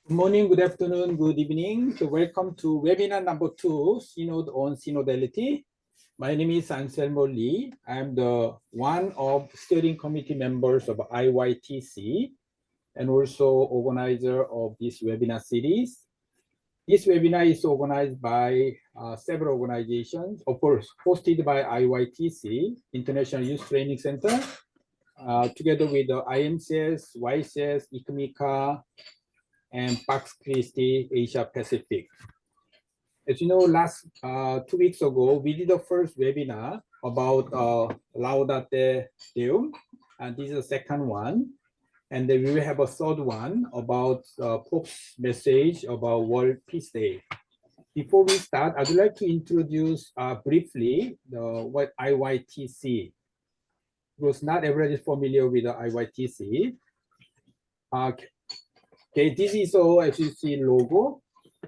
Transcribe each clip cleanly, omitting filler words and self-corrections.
Good morning, good afternoon, good evening. So welcome to webinar number 2, Synod on Synodality. My name is Anselmo Lee. I'm the one of steering committee members of IYTC and also organizer of this webinar series. This webinar is organized by several organizations, of course, hosted by IYTC, International Youth Training Center, together with the IMCS, IYCS, ICMICA, and Christi, Asia Pacific. As you know, last 2 weeks ago, we did the first webinar about Laudate Deum, and this is the second one. And then we will have a third one about Pope's message about World Peace Day. Before we start, I'd like to introduce briefly what IYTC, because not everybody is familiar with the IYTC. Okay, this is as you see logo,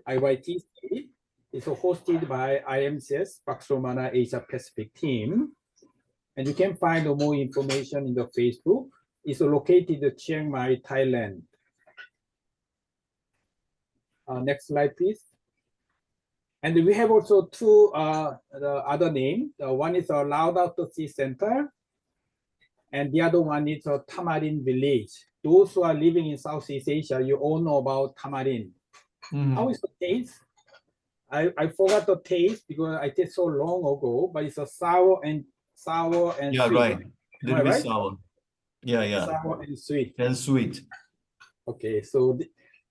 IYTC is hosted by IMCS, Romana Asia Pacific team. And you can find more information in the Facebook. It's located in Chiang Mai, Thailand. Next slide, please. And we have also two the other name. One is a Laudato Si Center, and the other one is a Tamarin Village. Those who are living in Southeast Asia, you all know about Tamarin. How is the taste? I forgot the taste because I tasted so long ago, but it's a sour and yeah, sweet. right. Little bit right? sour. Yeah. Sour and sweet. And sweet. Okay, so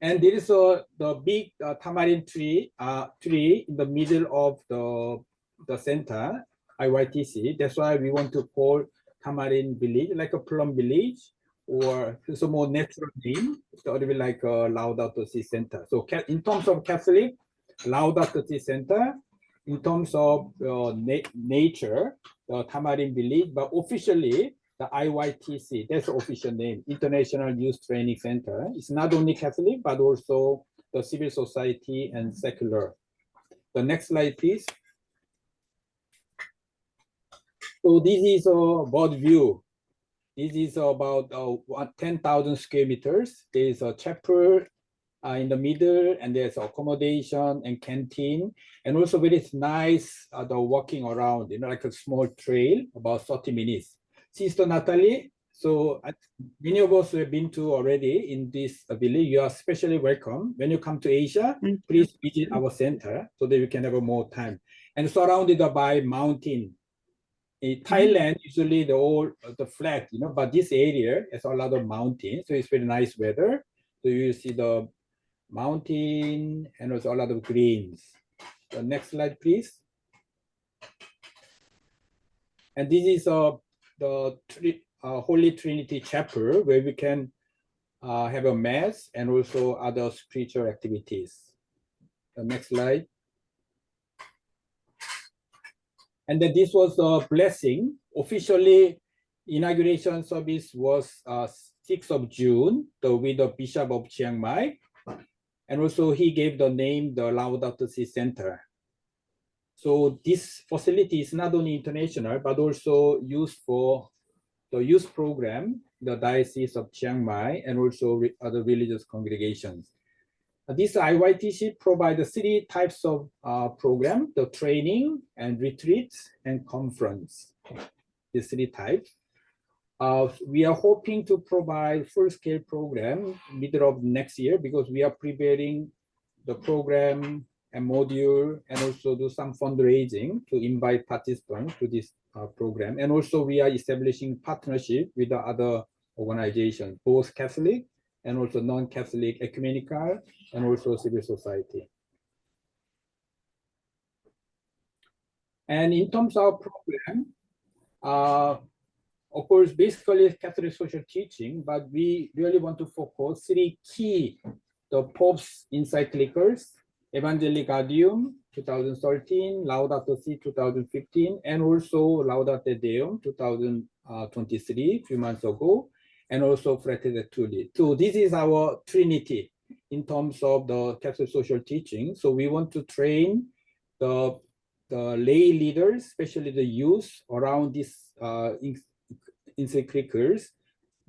and there is the big tamarind tree in the middle of the center, IYTC. That's why we want to call Tamarin Village like a plum village, or it's a more natural name. So it will be like a Laudato Si Center. So in terms of Catholic, Laudato Si Center. In terms of nature, the Tamarin Village, but officially the IYTC, that's the official name, International Youth Training Center. It's not only Catholic, but also the civil society and secular. The next slide, please. So this is a bird view. This is about 10,000 square meters. There is a chapel in the middle, and there's accommodation and canteen, and also very nice the walking around, like a small trail, about 30 minutes. Sister Nathalie, so many of us have been to already in this village. You are especially welcome. When you come to Asia, please visit our center so that you can have more time. And surrounded by mountain. In Thailand, usually the flat, but this area has a lot of mountains, so it's very nice weather. So you see the mountain and also a lot of greens. The next slide, please. And this is the Holy Trinity Chapel, where we can have a mass and also other spiritual activities. The next slide. And then this was a blessing. Officially, inauguration service was 6th of June with the Bishop of Chiang Mai. And also he gave the name the Laudato Si Center. So this facility is not only international, but also used for the youth program, the Diocese of Chiang Mai, and also other religious congregations. This IYTC provides 3 types of program, the training and retreats and conference, the 3 types. We are hoping to provide full-scale program middle of next year, because we are preparing the program and module, and also do some fundraising to invite participants to this program. And also we are establishing partnership with the other organizations, both Catholic and also non-Catholic, ecumenical, and also civil society. And in terms of program, of course, basically Catholic social teaching, but we really want to focus 3 key, the Pope's encyclicals, Evangelii Gaudium 2013, Laudato Si 2015, and also Laudate Deum 2023, a few months ago, and also Fratelli Tutti. So this is our Trinity in terms of the Catholic social teaching. So we want to train the lay leaders, especially the youth, around these encyclicals,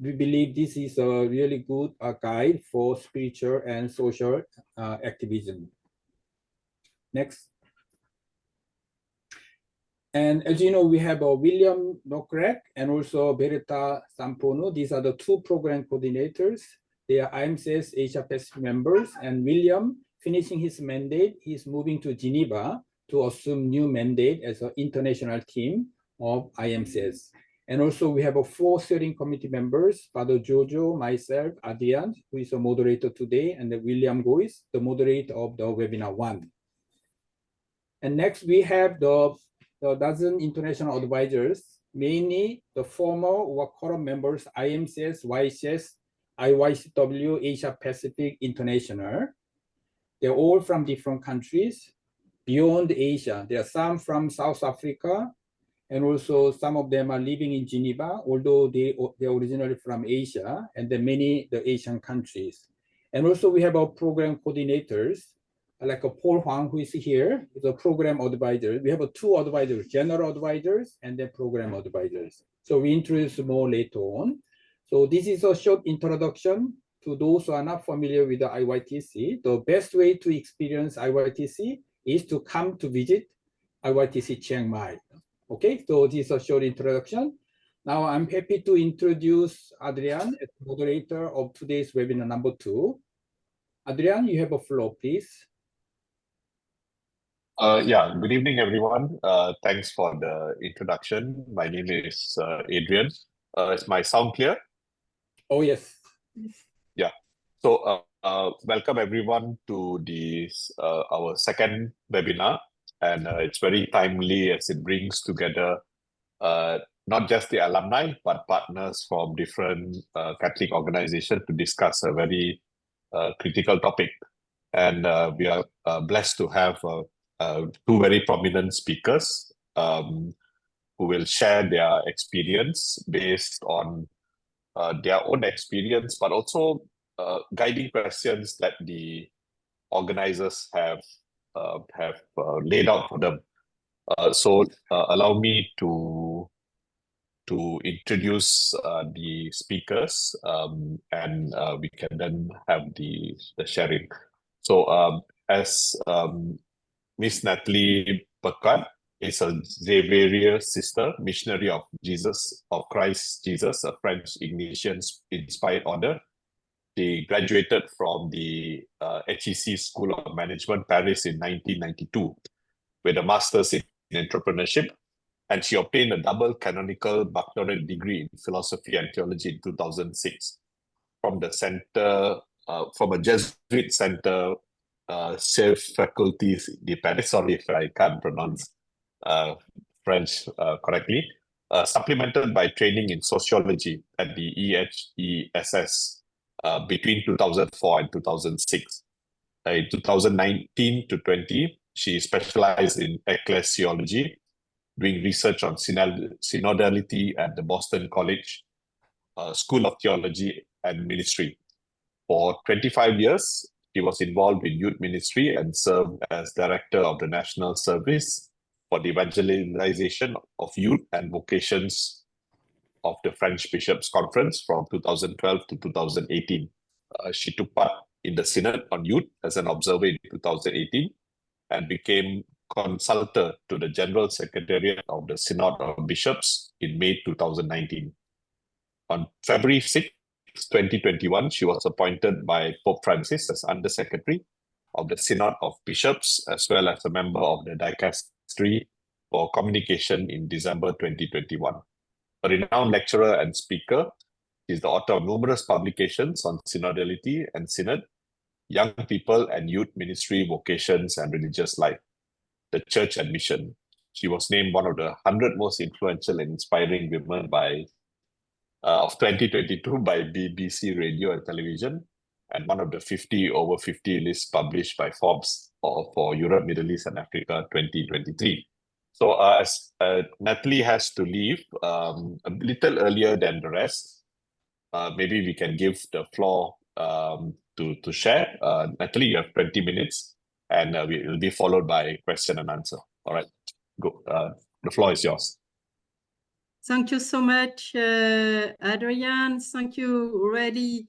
we believe this is a really good guide for spiritual and social activism. Next. And as you know, we have William Nokrek and also Berta Sampono. These are the two program coordinators. They are IMCS Asia Pacific members, and William, finishing his mandate, he's moving to Geneva to assume new mandate as an international team of IMCS. And also we have 4 steering committee members, Father Jojo, myself, Adrian, who is a moderator today, and William Gois, the moderator of the webinar 1. And next we have the dozen international advisors, mainly the former or current members, IMCS, YCS, IYCW, Asia Pacific International. They're all from different countries beyond Asia. There are some from South Africa, and also some of them are living in Geneva, although they're originally from Asia, and then many the Asian countries. And also we have our program coordinators, like Paul Huang, who is here, is a program advisor. We have 2 advisors, general advisors, and then program advisors. So we introduce more later on. So this is a short introduction to those who are not familiar with the IYTC. The best way to experience IYTC is to come to visit IYTC Chiang Mai. Okay, so this is a short introduction. Now I'm happy to introduce Adrian as moderator of today's webinar number 2. Adrian, you have a floor, please. Yeah, good evening, everyone. Thanks for the introduction. My name is Adrian. Is my sound clear? Oh, yes. Yeah. So welcome everyone to this our second webinar, and it's very timely as it brings together not just the alumni but partners from different Catholic organizations to discuss a very critical topic. And we are blessed to have 2 very prominent speakers who will share their experience based on their own experience, but also guiding questions that the organizers have laid out for them. So allow me to introduce the speakers, and we can then have the sharing. So as Miss Nathalie Becquart is a Xavier sister, missionary of Jesus, of Christ Jesus, a French Ignatian-inspired order. She graduated from the HEC School of Management, Paris in 1992 with a master's in entrepreneurship, and she obtained a double canonical baccalaureate degree in philosophy and theology in 2006 from the center, from a Jesuit center, Chef Faculties de Paris. Sorry if I can't pronounce French correctly. Supplemented by training in sociology at the EHESS between 2004 and 2006. In 2019 to 20, she specialized in ecclesiology, doing research on synodality at the Boston College School of Theology and Ministry. For 25 years, he was involved in youth ministry and served as director of the National Service for the Evangelization of Youth and Vocations of the French Bishops' Conference from 2012 to 2018. She took part in the Synod on Youth as an observer in 2018 and became consultor to the General Secretariat of the Synod of Bishops in May 2019. On February 6, 2021, she was appointed by Pope Francis as Undersecretary of the Synod of Bishops, as well as a member of the Dicastery for Communication in December 2021. A renowned lecturer and speaker, she is the author of numerous publications on synodality and synod, young people and youth ministry, vocations, and religious life, the church and mission. She was named one of the 100 most influential and inspiring women of 2022 by BBC Radio and Television, and one of the over 50 lists published by Forbes for Europe, Middle East, and Africa 2023. So as Nathalie has to leave a little earlier than the rest, maybe we can give the floor to share. Nathalie, you have 20 minutes, and we will be followed by question and answer. All right, go. The floor is yours. Thank you so much, Adrian. Thank you really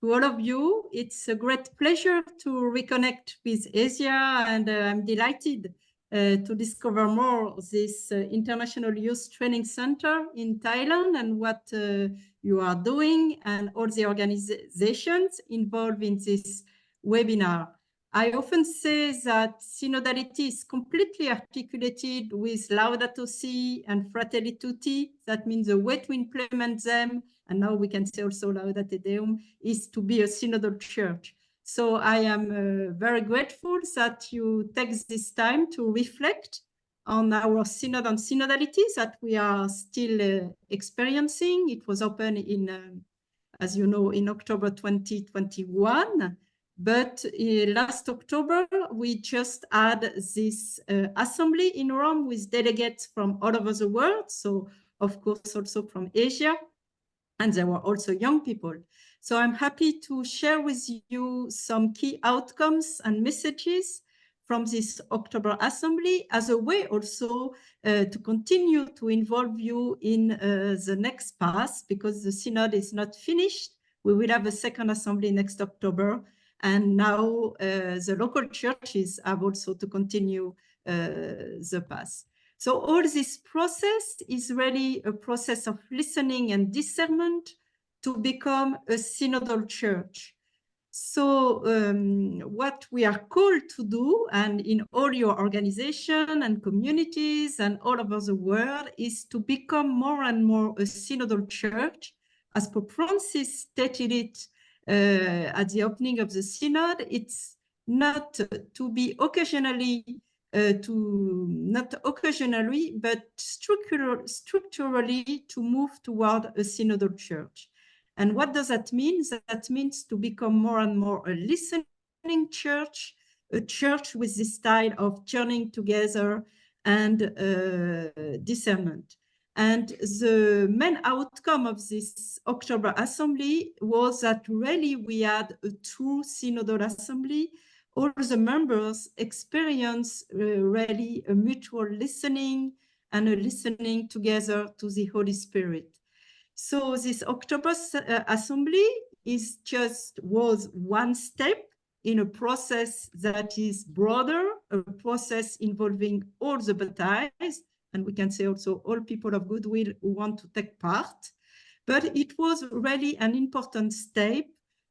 to all of you. It's a great pleasure to reconnect with Asia, and I'm delighted to discover more this International Youth Training Center in Thailand and what you are doing and all the organizations involved in this webinar. I often say that synodality is completely articulated with Laudato Si and Fratelli Tutti. That means the way to implement them, and now we can say also Laudate Deum, is to be a synodal church. So I am very grateful that you take this time to reflect on our synod and synodality that we are still experiencing. It was open in, as you know, in October 2021. But last October, we just had this assembly in Rome with delegates from all over the world. So, of course, also from Asia. And there were also young people. So I'm happy to share with you some key outcomes and messages from this October assembly as a way also to continue to involve you in the next path, because the synod is not finished. We will have a second assembly next October. And now the local churches have also to continue the path. So all this process is really a process of listening and discernment to become a synodal church. So what we are called to do, and in all your organization and communities and all over the world, is to become more and more a synodal church. As Pope Francis stated it at the opening of the synod, it's not to be occasionally, not occasionally, but structurally to move toward a synodal church. And what does that mean? That means to become more and more a listening church, a church with this style of journeying together and discernment. And the main outcome of this October assembly was that really we had a true synodal assembly. All the members experience really a mutual listening and a listening together to the Holy Spirit. So this October assembly was one step in a process that is broader, a process involving all the baptized, and we can say also all people of goodwill who want to take part. But it was really an important step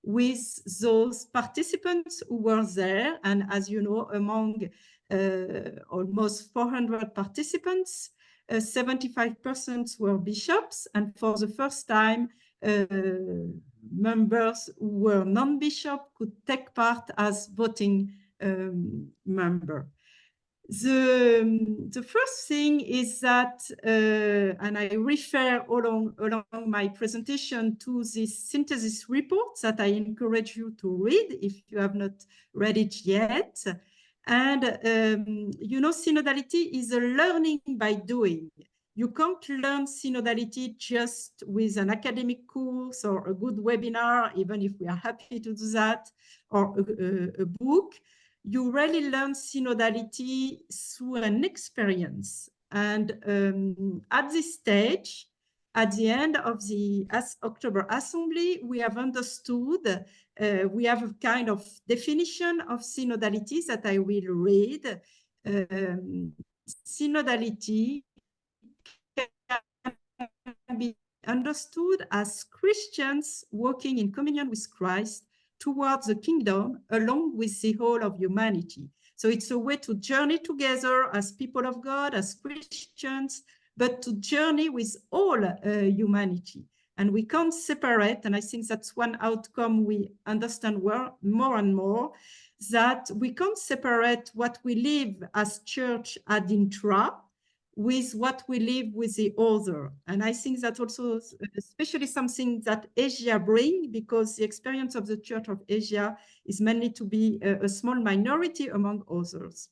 with those participants who were there. And as you know, among almost 400 participants, 75% were bishops, and for the first time, members who were non-bishop could take part as voting member. The first thing is that, and I refer along my presentation to this synthesis report that I encourage you to read if you have not read it yet. And, you know, synodality is a learning by doing. You can't learn synodality just with an academic course or a good webinar, even if we are happy to do that, or a book. You really learn synodality through an experience. And at this stage, at the end of the October assembly, we have understood, we have a kind of definition of synodality that I will read. Synodality can be understood as Christians walking in communion with Christ towards the kingdom along with the whole of humanity. So it's a way to journey together as people of God, as Christians, but to journey with all humanity. And we can't separate, and I think that's one outcome we understand more and more, that we can't separate what we live as church ad intra with what we live with the other. And I think that's also especially something that Asia brings, because the experience of the Church of Asia is mainly to be a small minority among others.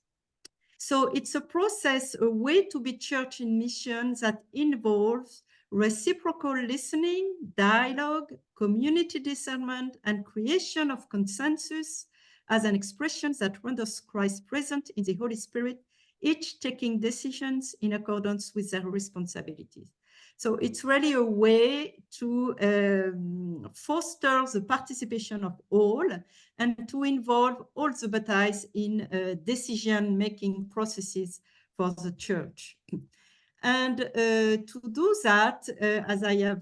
So it's a process, a way to be church in mission that involves reciprocal listening, dialogue, community discernment, and creation of consensus as an expression that renders Christ present in the Holy Spirit, each taking decisions in accordance with their responsibilities. So it's really a way to foster the participation of all and to involve all the baptized in decision-making processes for the church. And to do that, as I have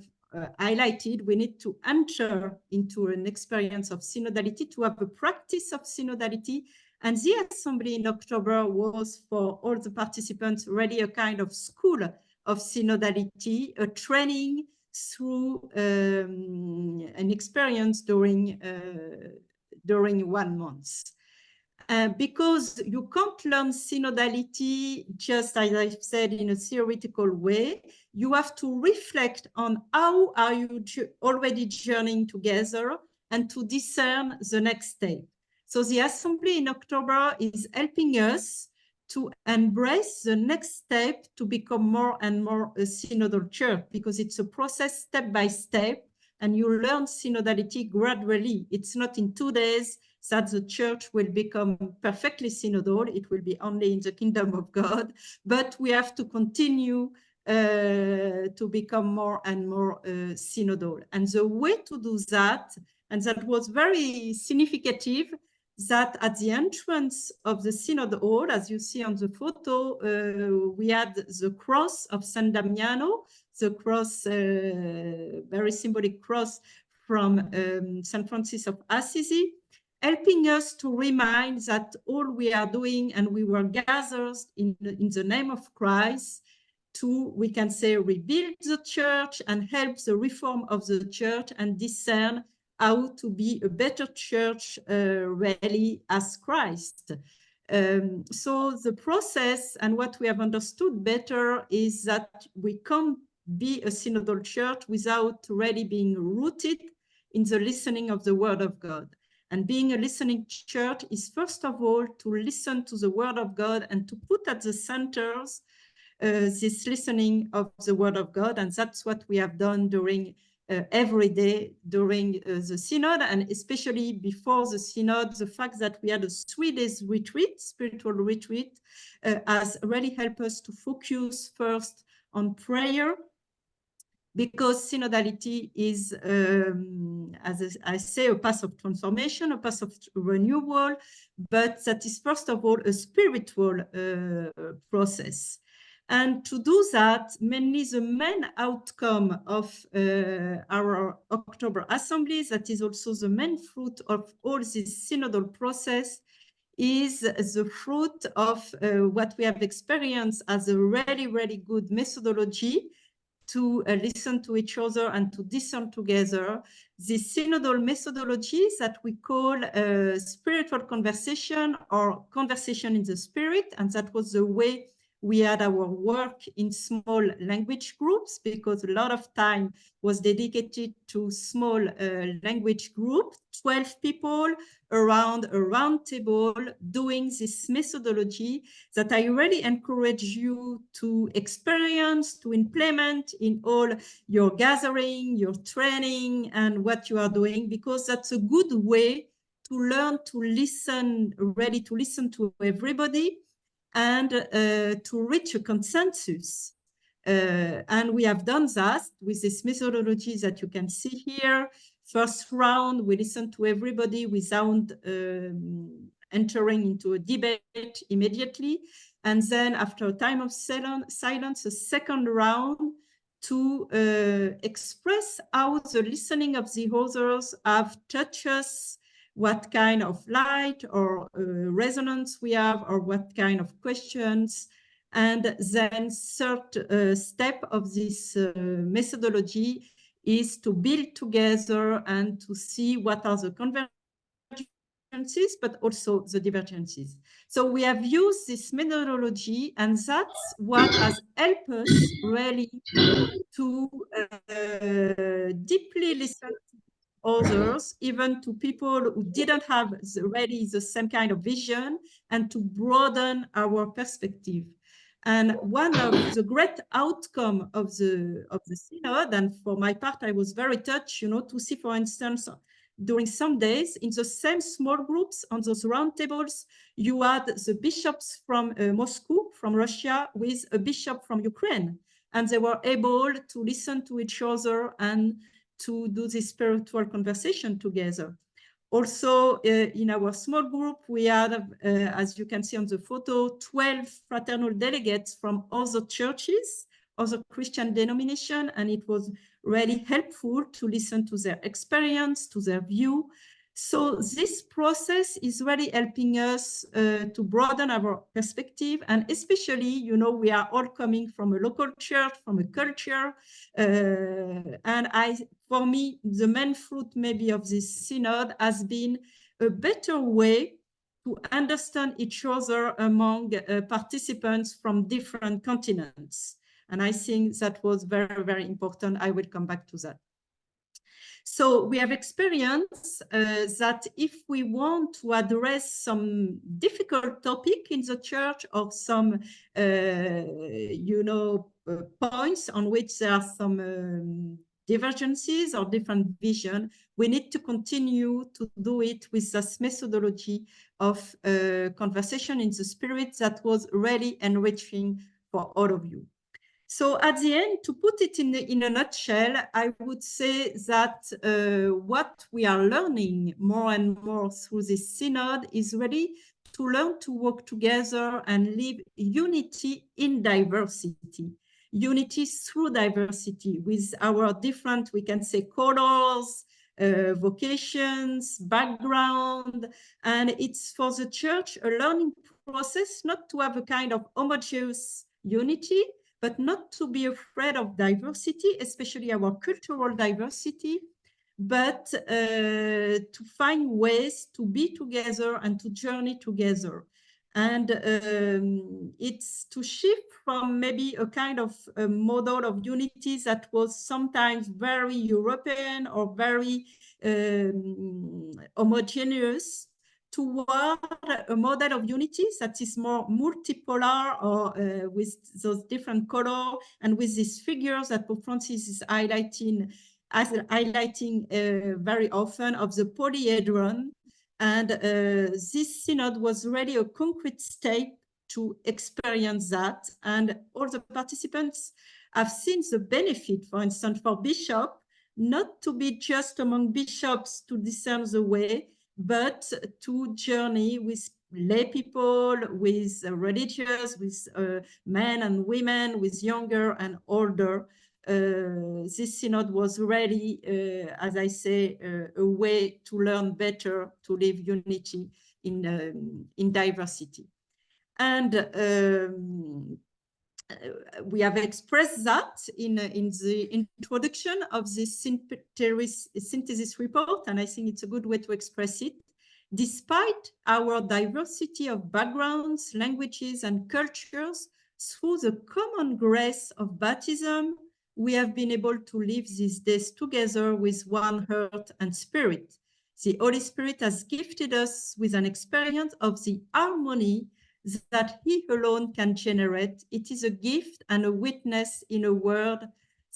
highlighted, we need to enter into an experience of synodality, to have a practice of synodality. And the assembly in October was, for all the participants, really a kind of school of synodality, a training through an experience during 1 month. Because you can't learn synodality just, as I've said, in a theoretical way. You have to reflect on how are you already journeying together and to discern the next step. So the assembly in October is helping us to embrace the next step to become more and more a synodal church, because it's a process step by step, and you learn synodality gradually. It's not in 2 days that the church will become perfectly synodal. It will be only in the kingdom of God, but we have to continue to become more and more synodal. And the way to do that, and that was very significant, that at the entrance of the Synod Hall, as you see on the photo, we had the cross of San Damiano, the cross, very symbolic cross from St. Francis of Assisi, helping us to remind that all we are doing, and we were gathered in the name of Christ to, we can say, rebuild the church and help the reform of the church and discern how to be a better church really as Christ. So the process, and what we have understood better, is that we can't be a synodal church without really being rooted in the listening of the word of God. And being a listening church is, first of all, to listen to the word of God and to put at the centers this listening of the word of God. And that's what we have done during every day during the Synod, and especially before the Synod. The fact that we had a 3 days retreat, spiritual retreat, has really helped us to focus first on prayer, because synodality is, as I say, a path of transformation, a path of renewal, but that is first of all a spiritual process. And to do that, mainly the main outcome of our October assemblies, that is also the main fruit of all this synodal process, is the fruit of what we have experienced as a really, really good methodology to listen to each other and to discern together. This synodal methodology that we call spiritual conversation, or conversation in the spirit, and that was the way we had our work in small language groups, because a lot of time was dedicated to small language group, 12 people around a round table doing this methodology that I really encourage you to experience, to implement in all your gathering, your training, and what you are doing, because that's a good way to learn to listen, ready to listen to everybody, and to reach a consensus. And we have done that with this methodology that you can see here. First round, we listened to everybody without entering into a debate immediately. And then after a time of silence, a second round to express how the listening of the others have touched us, what kind of light or resonance we have, or what kind of questions. And then third step of this methodology is to build together and to see what are the convergences, but also the divergences. So we have used this methodology, and that's what has helped us really to deeply listen to others, even to people who didn't have really the same kind of vision, and to broaden our perspective. And one of the great outcome of the Synod, and for my part, I was very touched, to see, for instance, during some days, in the same small groups on those round tables, you had the bishops from Moscow, from Russia, with a bishop from Ukraine. and they were able to listen to each other and to do this spiritual conversation together. Also, in our small group, we had, as you can see on the photo, 12 fraternal delegates from other churches, other Christian denomination, and it was really helpful to listen to their experience, to their view. So this process is really helping us to broaden our perspective, and especially, you know, we are all coming from a local church, from a culture, and for me, the main fruit maybe of this synod has been a better way to understand each other among participants from different continents. And I think that was very, very important. I will come back to that. So we have experienced that if we want to address some difficult topic in the church or some, you know, points on which there are some divergences or different vision, we need to continue to do it with this methodology of conversation in the spirit that was really enriching for all of you. So at the end, to put it in a nutshell, I would say that what we are learning more and more through this synod is really to learn to work together and live unity in diversity. Unity through diversity with our different, we can say, colors, vocations, background, and it's for the church a learning process not to have a kind of homogeneous unity, but not to be afraid of diversity, especially our cultural diversity, but to find ways to be together and to journey together. And it's to shift from maybe a kind of a model of unity that was sometimes very European or very homogeneous, toward a model of unity that is more multipolar or with those different colors and with these figures that Pope Francis is highlighting very often of the polyhedron. And this synod was really a concrete step to experience that. And all the participants have seen the benefit, for instance, for bishops, not to be just among bishops to discern the way, but to journey with lay people, with religious, with men and women, with younger and older. This synod was really, as I say, a way to learn better, to live unity in diversity. And we have expressed that in the introduction of this synthesis report, and I think it's a good way to express it. Despite our diversity of backgrounds, languages, and cultures, through the common grace of baptism, we have been able to live these days together with one heart and spirit. The Holy Spirit has gifted us with an experience of the harmony that He alone can generate. It is a gift and a witness in a world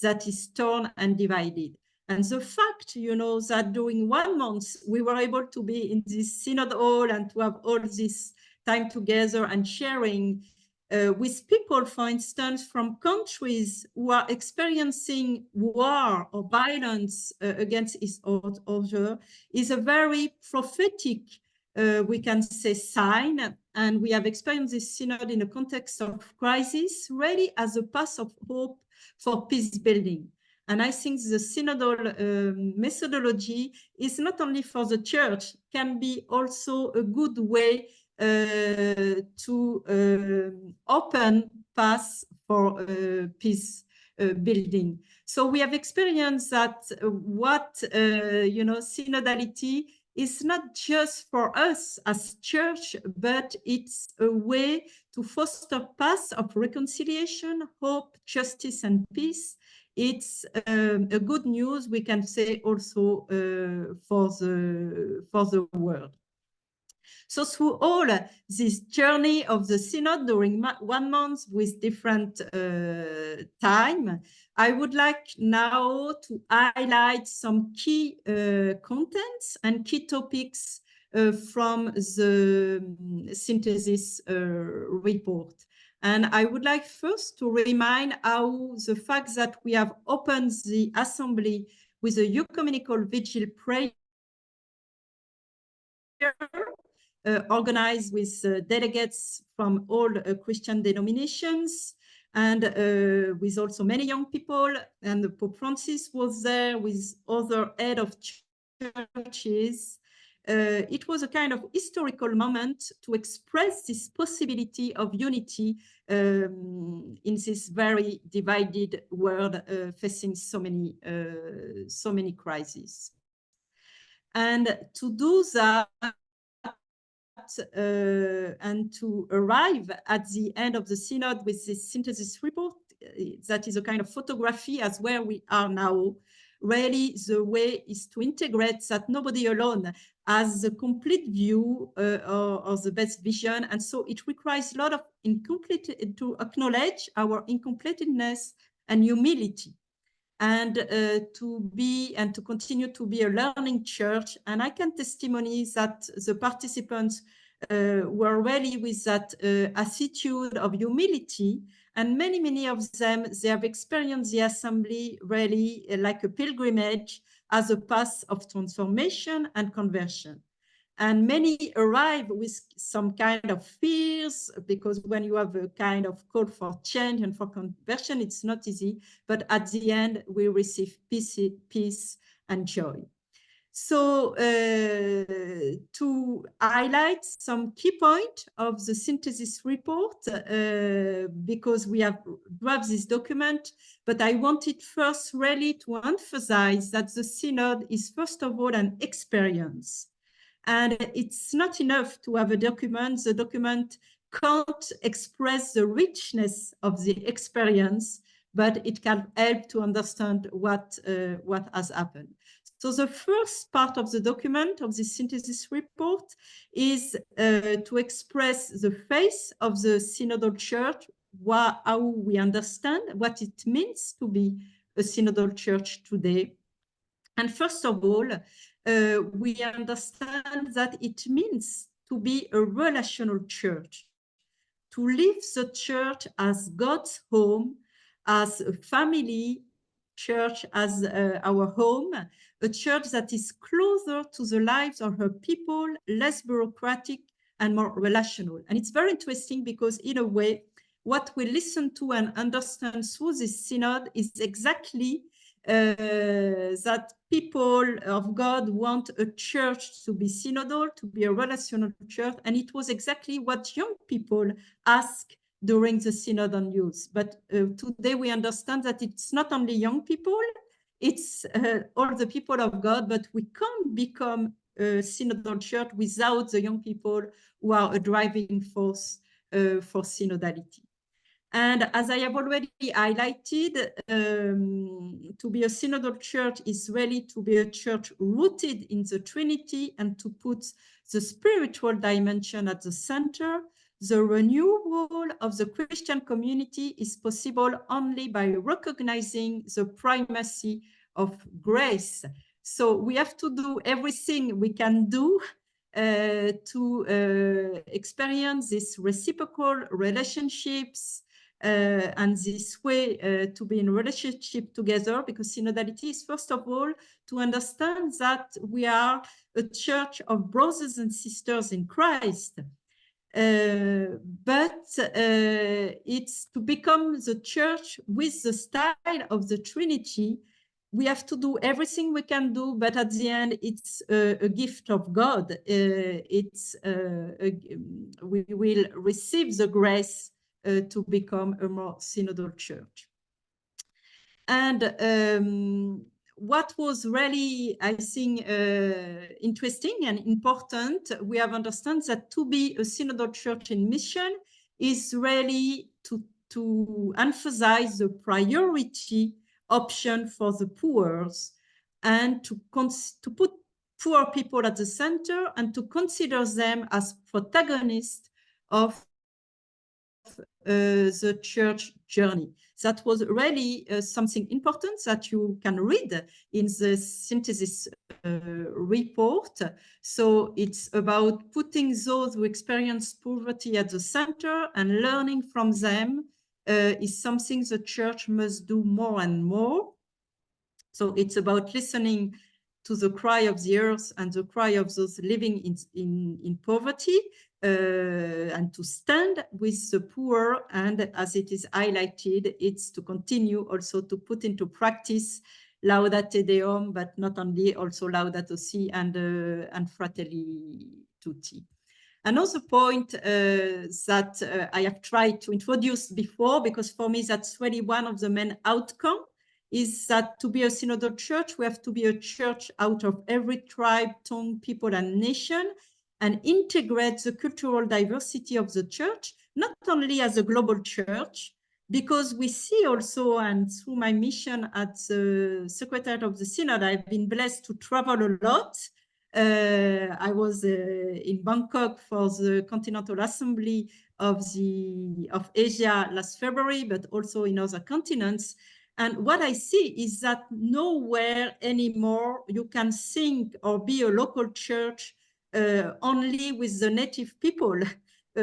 that is torn and divided. And the fact, you know, that during 1 month, we were able to be in this synod hall and to have all this time together and sharing with people, for instance, from countries who are experiencing war or violence against each other, is a very prophetic, we can say, sign. And we have experienced this synod in a context of crisis, really as a path of hope for peace building. And I think the synodal methodology is not only for the church, can be also a good way to open paths for peace building. So we have experienced that what, you know, synodality is not just for us as church, but it's a way to foster paths of reconciliation, hope, justice, and peace. It's a good news, we can say, also for the world. So through all this journey of the synod during 1 month with different time, I would like now to highlight some key contents and key topics from the synthesis report. And I would like first to remind how the fact that we have opened the assembly with a ecumenical vigil prayer organized with delegates from all Christian denominations, and with also many young people. And Pope Francis was there with other head of churches. It was a kind of historical moment to express this possibility of unity in this very divided world facing so many crises. And to do that, and to arrive at the end of the synod with this synthesis report, that is a kind of photography as where we are now. Really, the way is to integrate that nobody alone has the complete view or the best vision, and so it requires a lot of to acknowledge our incompleteness and humility, and to continue to be a learning church. And I can testimony that the participants were really with that attitude of humility, and many of them, they have experienced the assembly really like a pilgrimage as a path of transformation and conversion. And many arrive with some kind of fears, because when you have a kind of call for change and for conversion, it's not easy. But at the end, we receive peace and joy. So to highlight some key points of the synthesis report, because we have drafted this document, but I wanted first really to emphasize that the Synod is first of all an experience. And it's not enough to have a document. The document can't express the richness of the experience, but it can help to understand what has happened. So the first part of the document of the synthesis report is to express the face of the synodal church, how we understand what it means to be a synodal church today. And first of all, we understand that it means to be a relational church, to live the church as God's home, as a family church, as our home, a church that is closer to the lives of her people, less bureaucratic and more relational. And it's very interesting because in a way, what we listen to and understand through this synod is exactly that people of God want a church to be synodal, to be a relational church. And it was exactly what young people asked during the Synod on Youth. But today we understand that it's not only young people, it's all the people of God, but we can't become a synodal church without the young people who are a driving force for synodality. And as I have already highlighted, to be a synodal church is really to be a church rooted in the Trinity and to put the spiritual dimension at the center. The renewal of the Christian community is possible only by recognizing the primacy of grace. So we have to do everything we can do to experience these reciprocal relationships, and this way to be in relationship together, because synodality is first of all to understand that we are a church of brothers and sisters in Christ. But it's to become the church with the style of the Trinity. We have to do everything we can do, but at the end, it's a gift of God. We will receive the grace to become a more synodal church. And what was really, I think, interesting and important, we have understood that to be a synodal church in mission is really to emphasize the priority option for the poor, and to put poor people at the center and to consider them as protagonists of the church journey. That was really something important that you can read in the synthesis report. So it's about putting those who experience poverty at the center, and learning from them is something the church must do more and more. So it's about listening to the cry of the earth and the cry of those living in poverty, and to stand with the poor. And as it is highlighted, it's to continue also to put into practice Laudate Deum, but not only, also Laudato Si and Fratelli Tutti. Another point that I have tried to introduce before, because for me that's really one of the main outcomes, is that to be a synodal church, we have to be a church out of every tribe, tongue, people, and nation, and integrate the cultural diversity of the church, not only as a global church, because we see also, and through my mission at the Secretariat of the Synod, I've been blessed to travel a lot. I was in Bangkok for the Continental Assembly of Asia last February, but also in other continents. And what I see is that nowhere anymore you can think or be a local church only with the native people,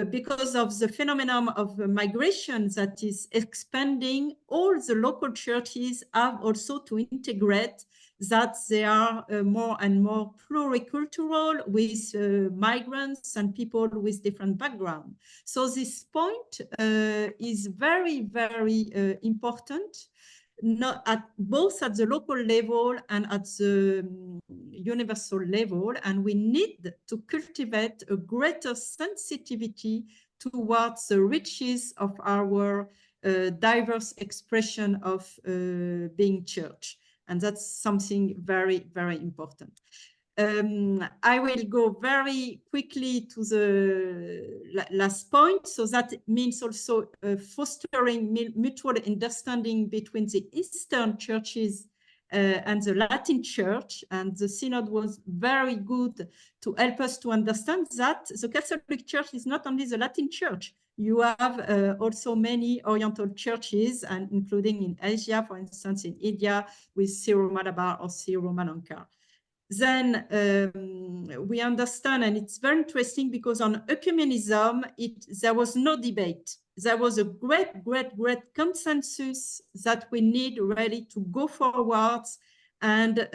because of the phenomenon of migration that is expanding. All the local churches have also to integrate that they are more and more pluricultural, with migrants and people with different backgrounds. So this point is very, very important, both at the local level and at the universal level. And we need to cultivate a greater sensitivity towards the riches of our diverse expression of being church. And that's something very, very important. I will go very quickly to the last point. So that means also fostering mutual understanding between the Eastern churches and the Latin Church. And the Synod was very good to help us to understand that the Catholic Church is not only the Latin Church. You have also many Oriental churches, and including in Asia, for instance, in India, with Syro-Malabar or Syro-Malankar. Then we understand, and it's very interesting, because on ecumenism, there was no debate. There was a great, great, great consensus that we need really to go forwards, and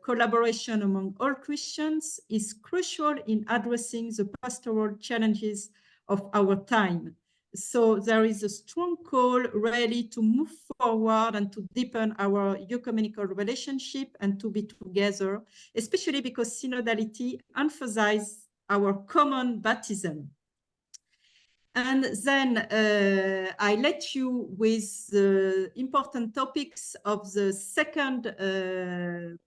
collaboration among all Christians is crucial in addressing the pastoral challenges of our time. So there is a strong call really to move forward and to deepen our ecumenical relationship and to be together, especially because synodality emphasizes our common baptism. And then I let you with the important topics of the second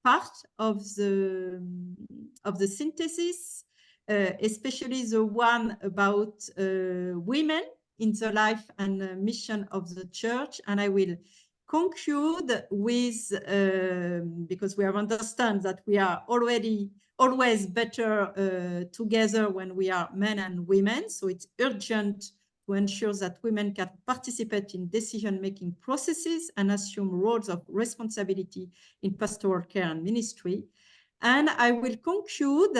part of the synthesis, especially the one about women in the life and mission of the church. And I will conclude with, because we have understand that we are always better together when we are men and women. So it's urgent to ensure that women can participate in decision-making processes and assume roles of responsibility in pastoral care and ministry. And I will conclude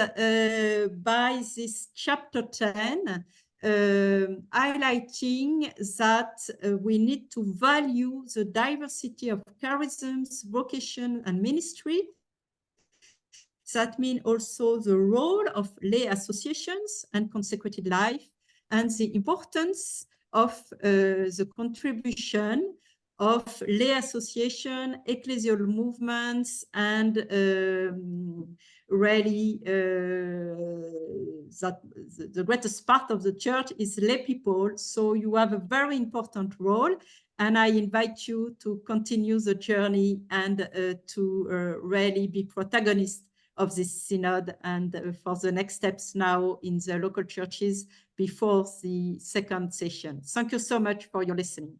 by this chapter 10, highlighting that we need to value the diversity of charisms, vocation, and ministry. That means also the role of lay associations and consecrated life, and the importance of the contribution of lay association, ecclesial movements, and really that the greatest part of the church is lay people. So you have a very important role, and I invite you to continue the journey and to really be protagonists of this synod and for the next steps now in the local churches before the second session. Thank you so much for your listening.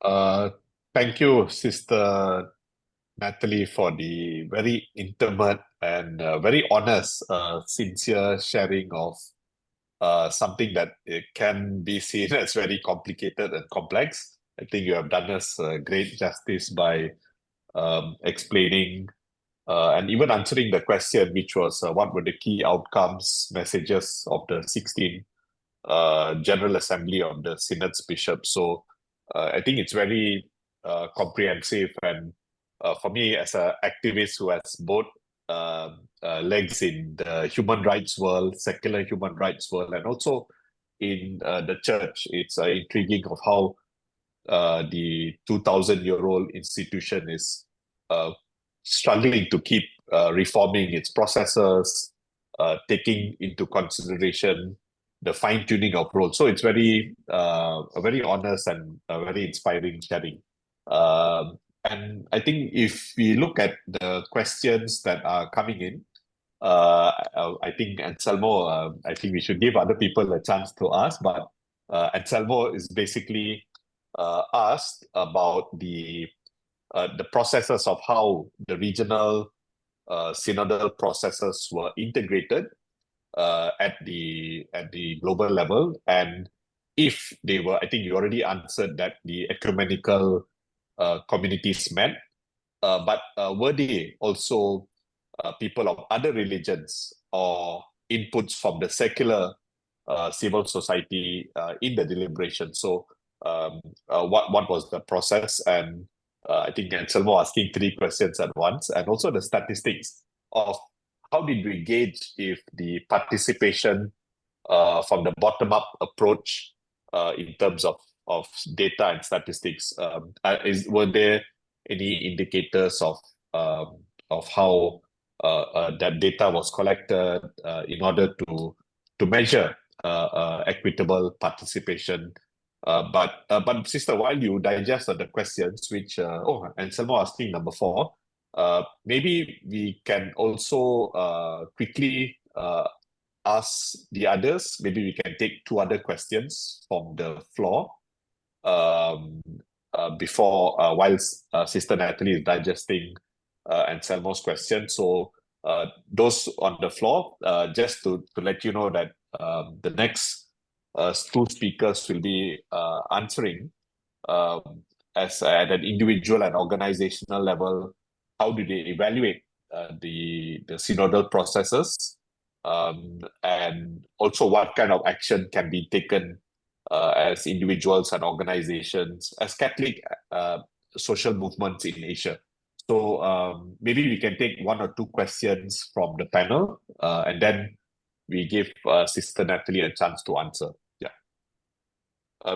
Thank you, Sister Nathalie, for the very intimate and very honest, sincere sharing of something that it can be seen as very complicated and complex. I think you have done us great justice by explaining and even answering the question, which was what were the key outcomes, messages of the 16th General Assembly of the Synod's bishops. So I think it's very comprehensive, and for me as an activist who has both legs in the human rights world, secular human rights world, and also in the church, it's intriguing of how the 2,000-year-old institution is struggling to keep reforming its processes, taking into consideration the fine-tuning of roles. So it's very honest and very inspiring sharing. And I think if we look at the questions that are coming in, I think Anselmo, I think we should give other people a chance to ask, but Anselmo is basically asked about the processes of how the regional synodal processes were integrated at the global level, and if they were, I think you already answered that the ecumenical communities met, but were they also people of other religions or inputs from the secular civil society in the deliberation? So what was the process? And I think Anselmo asking 3 questions at once, and also the statistics of how did we gauge if the participation from the bottom-up approach in terms of data and statistics, were there any indicators of how that data was collected in order to measure equitable participation? But sister, while you digest the questions, which Anselmo asking number 4, maybe we can also quickly ask the others. Maybe we can take 2 other questions from the floor before whilst Sister Nathalie is digesting Anselmo's question. So those on the floor, just to let you know that the next 2 speakers will be answering as at an individual and organizational level, how do they evaluate the synodal processes, and also what kind of action can be taken as individuals and organizations, as Catholic social movements in Asia. So maybe we can take 1 or 2 questions from the panel, and then we give Sister Nathalie a chance to answer. Yeah.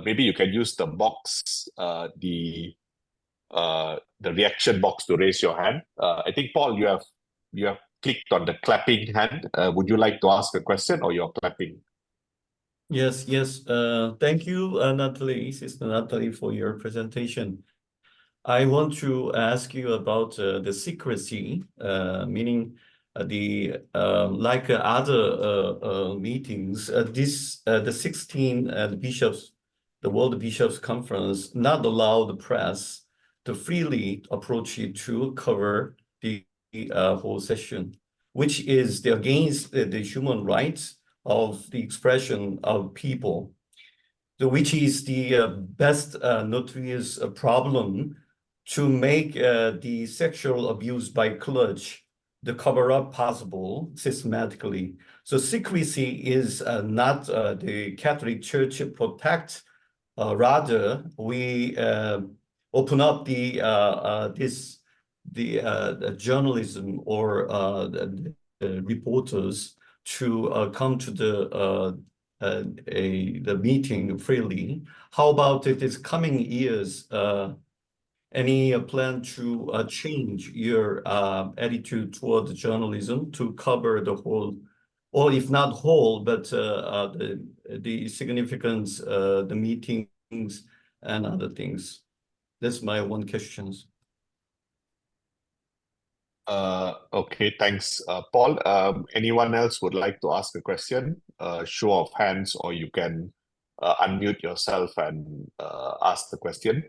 Maybe you can use the box, the reaction box to raise your hand. I think, Paul, you have clicked on the clapping hand. Would you like to ask a question, or you're clapping? Yes. Thank you, Nathalie, Sister Nathalie, for your presentation. I want to ask you about the secrecy, meaning like other meetings, the 16 bishops, the World Bishops Conference, not allow the press to freely approach it to cover the whole session, which is against the human rights of the expression of people, which is the best notorious problem to make the sexual abuse by clergy, the cover-up possible systematically. So secrecy is not the Catholic Church protect. Rather, we open up the journalism or the reporters to come to the meeting freely. How about if this coming years? Any plan to change your attitude toward journalism to cover the whole, or if not whole, but the significance, the meetings and other things? That's my 1 question. Okay, thanks, Paul. Anyone else would like to ask a question? Show of hands, or you can unmute yourself and ask the question.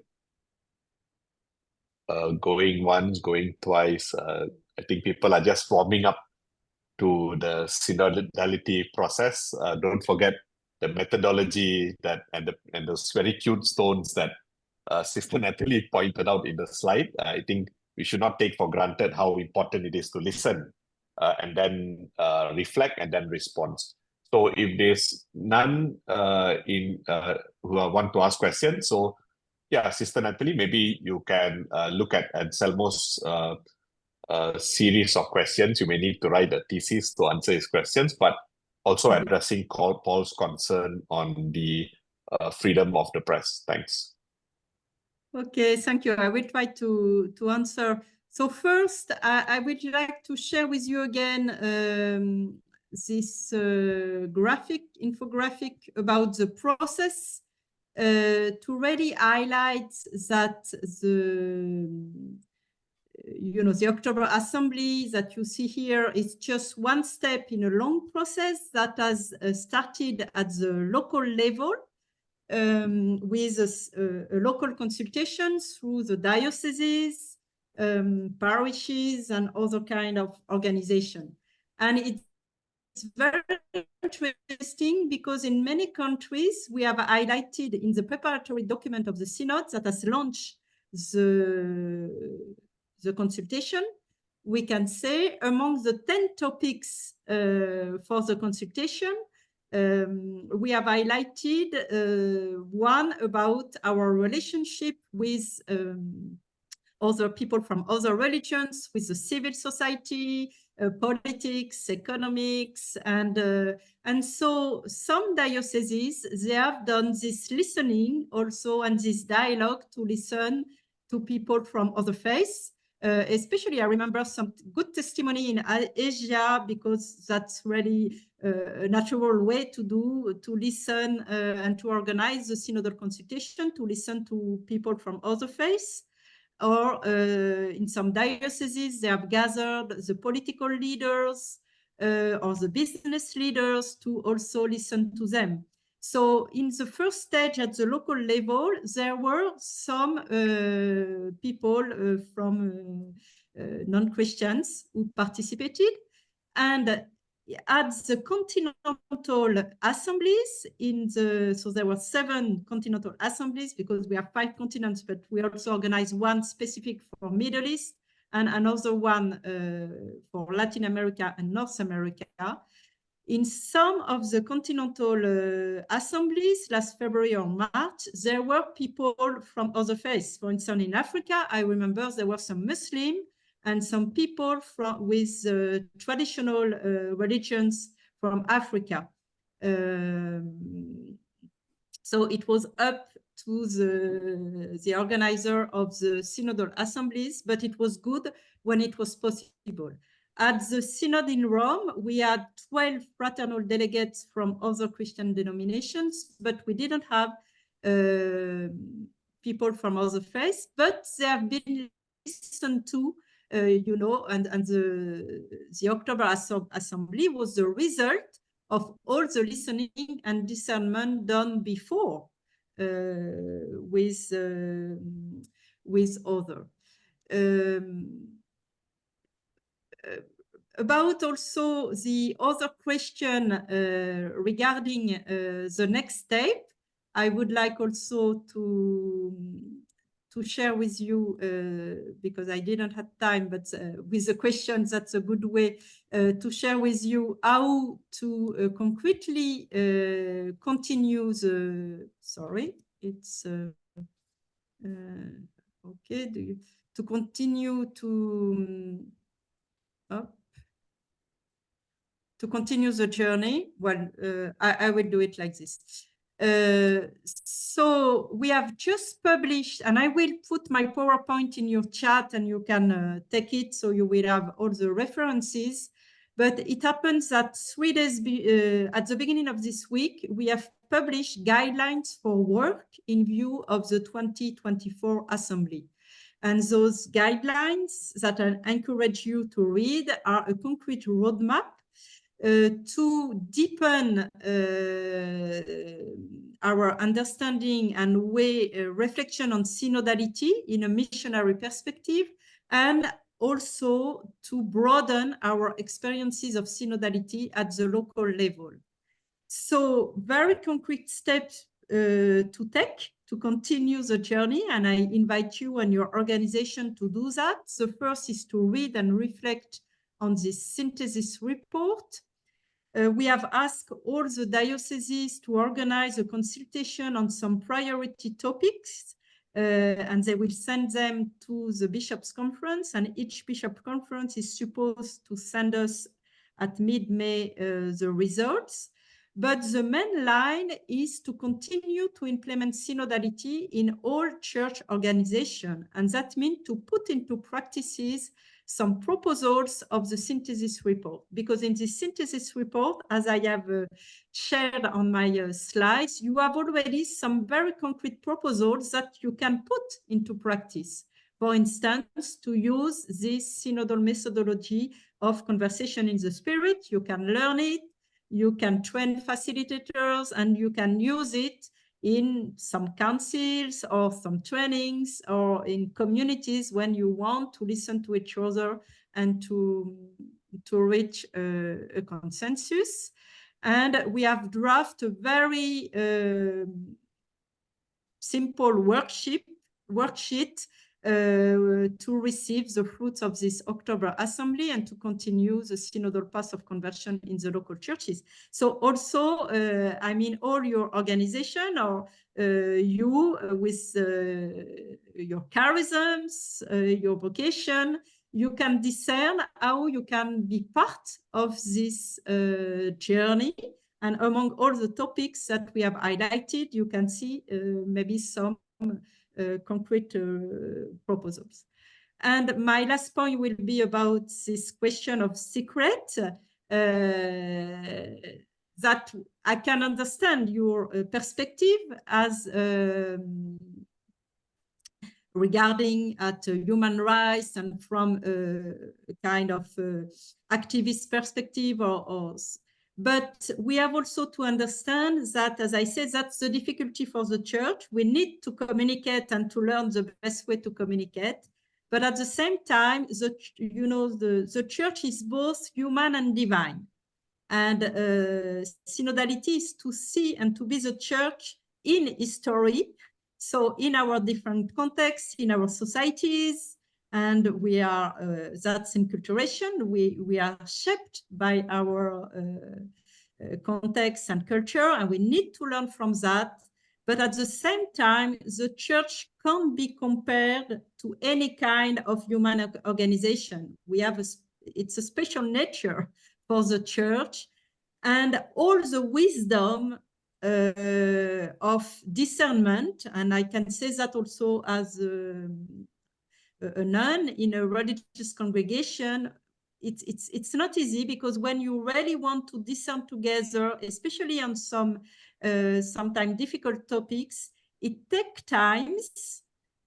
Going once, going twice. I think people are just warming up to through the synodality process. Don't forget the methodology and those very cute stones that Sister Nathalie pointed out in the slide. I think we should not take for granted how important it is to listen and then reflect and then respond. So if there's none who want to ask questions, so yeah, Sister Nathalie, maybe you can look at Anselmo's series of questions. You may need to write a thesis to answer his questions, but also addressing Paul's concern on the freedom of the press. Thanks. Okay, thank you. I will try to answer. So first, I would like to share with you again this infographic about the process to really highlight that the October Assembly that you see here is just one step in a long process that has started at the local level with a local consultation through the dioceses, parishes, and other kind of organization. And it's very interesting because in many countries, we have highlighted in the preparatory document of the Synod that has launched the consultation, we can say among the 10 topics for the consultation, we have highlighted one about our relationship with other people from other religions, with the civil society, politics, economics, and so some dioceses, they have done this listening also and this dialogue to listen to people from other faiths. Especially, I remember some good testimony in Asia, because that's really a natural way to listen and to organize the synodal consultation, to listen to people from other faiths. Or in some dioceses, they have gathered the political leaders or the business leaders to also listen to them. So in the first stage at the local level, there were some people from non-Christians who participated. And at the continental assemblies, so there were 7 continental assemblies, because we have 5 continents, but we also organize one specific for Middle East and another one for Latin America and North America. In some of the continental assemblies last February or March, there were people from other faiths. For instance, in Africa, I remember there were some Muslims and some people with traditional religions from Africa. So it was up to the organizer of the synodal assemblies, but it was good when it was possible. At the Synod in Rome, we had 12 fraternal delegates from other Christian denominations, but we didn't have people from other faiths, but they have been listened to, and the October Assembly was the result of all the listening and discernment done before with others. About also the other question regarding the next step, I would like also to share with you, because I didn't have time, but with the questions, that's a good way to share with you how to concretely continue the, sorry, it's, okay, to continue to continue the journey. Well, I will do it like this. So we have just published, and I will put my PowerPoint in your chat and you can take it, so you will have all the references. But it happens that 3 days at the beginning of this week, we have published guidelines for work in view of the 2024 Assembly. And those guidelines that I encourage you to read are a concrete roadmap to deepen our understanding and reflection on synodality in a missionary perspective, and also to broaden our experiences of synodality at the local level. So very concrete steps to take to continue the journey, and I invite you and your organization to do that. The first is to read and reflect on this synthesis report. We have asked all the dioceses to organize a consultation on some priority topics, and they will send them to the Bishops' Conference, and each Bishop Conference is supposed to send us at mid-May the results. But the main line is to continue to implement synodality in all church organizations, and that means to put into practices some proposals of the synthesis report. Because in the synthesis report, as I have shared on my slides, you have already some very concrete proposals that you can put into practice. For instance, to use this synodal methodology of conversation in the spirit, you can learn it, you can train facilitators, and you can use it in some councils or some trainings or in communities when you want to listen to each other and to reach a consensus. And we have drafted a very simple worksheet to receive the fruits of this October Assembly and to continue the synodal path of conversion in the local churches. So also, I mean, all your organization or you with your charisms, your vocation, you can discern how you can be part of this journey. And among all the topics that we have highlighted, you can see maybe some concrete proposals. And my last point will be about this question of secret, that I can understand your perspective as regarding at human rights and from a kind of activist perspective but we have also to understand that, as I said, that's the difficulty for the church. We need to communicate and to learn the best way to communicate. But at the same time, the church is both human and divine. And synodality is to see and to be the church in history. So in our different contexts, in our societies, and we are, that's enculturation, we are shaped by our context and culture, and we need to learn from that. But at the same time, the church can't be compared to any kind of human organization. We have it's a special nature for the church, and all the wisdom of discernment, and I can say that also as a nun in a religious congregation, it's not easy, because when you really want to discern together, especially on some sometimes difficult topics, it takes time,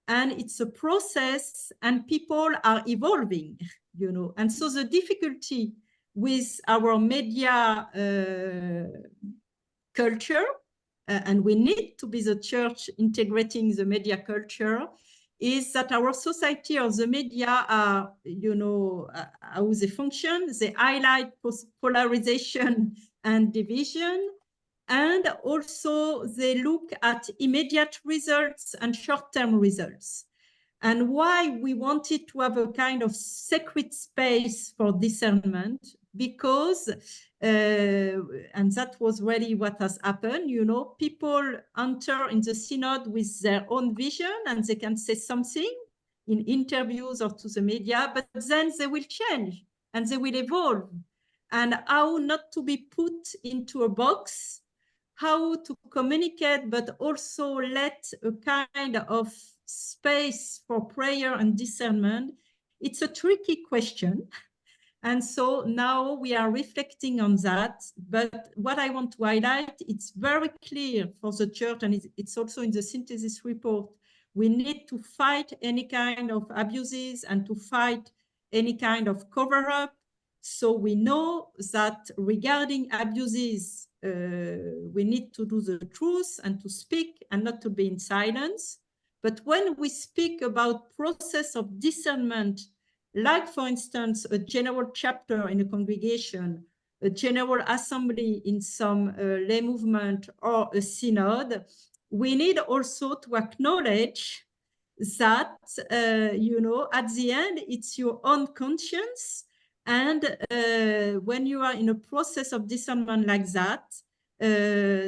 and it's a process, and people are evolving, you know. And so the difficulty with our media culture, and we need to be the church integrating the media culture, is that our society or the media are, you know, how they function. They highlight polarization and division, and also they look at immediate results and short-term results. And why we wanted to have a kind of sacred space for discernment, because, and that was really what has happened, you know, people enter in the synod with their own vision, and they can say something in interviews or to the media, but then they will change and they will evolve. And how not to be put into a box, how to communicate, but also let a kind of space for prayer and discernment. It's a tricky question. And so now we are reflecting on that. But what I want to highlight, it's very clear for the church, and it's also in the synthesis report, we need to fight any kind of abuses and to fight any kind of cover-up. So we know that regarding abuses, we need to do the truth and to speak and not to be in silence. But when we speak about process of discernment like, for instance, a general chapter in a congregation, a general assembly in some lay movement, or a synod, we need also to acknowledge that, you know, at the end, it's your own conscience. And when you are in a process of discernment like that,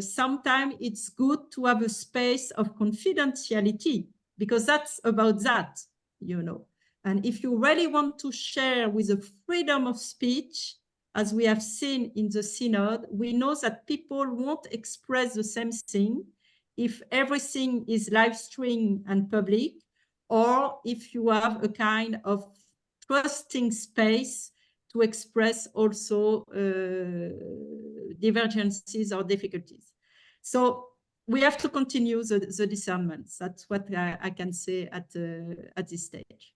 sometimes it's good to have a space of confidentiality, because that's about that, you know. And if you really want to share with the freedom of speech, as we have seen in the Synod, we know that people won't express the same thing if everything is live streamed and public, or if you have a kind of trusting space to express also divergences or difficulties. So we have to continue the discernment. That's what I can say at this stage.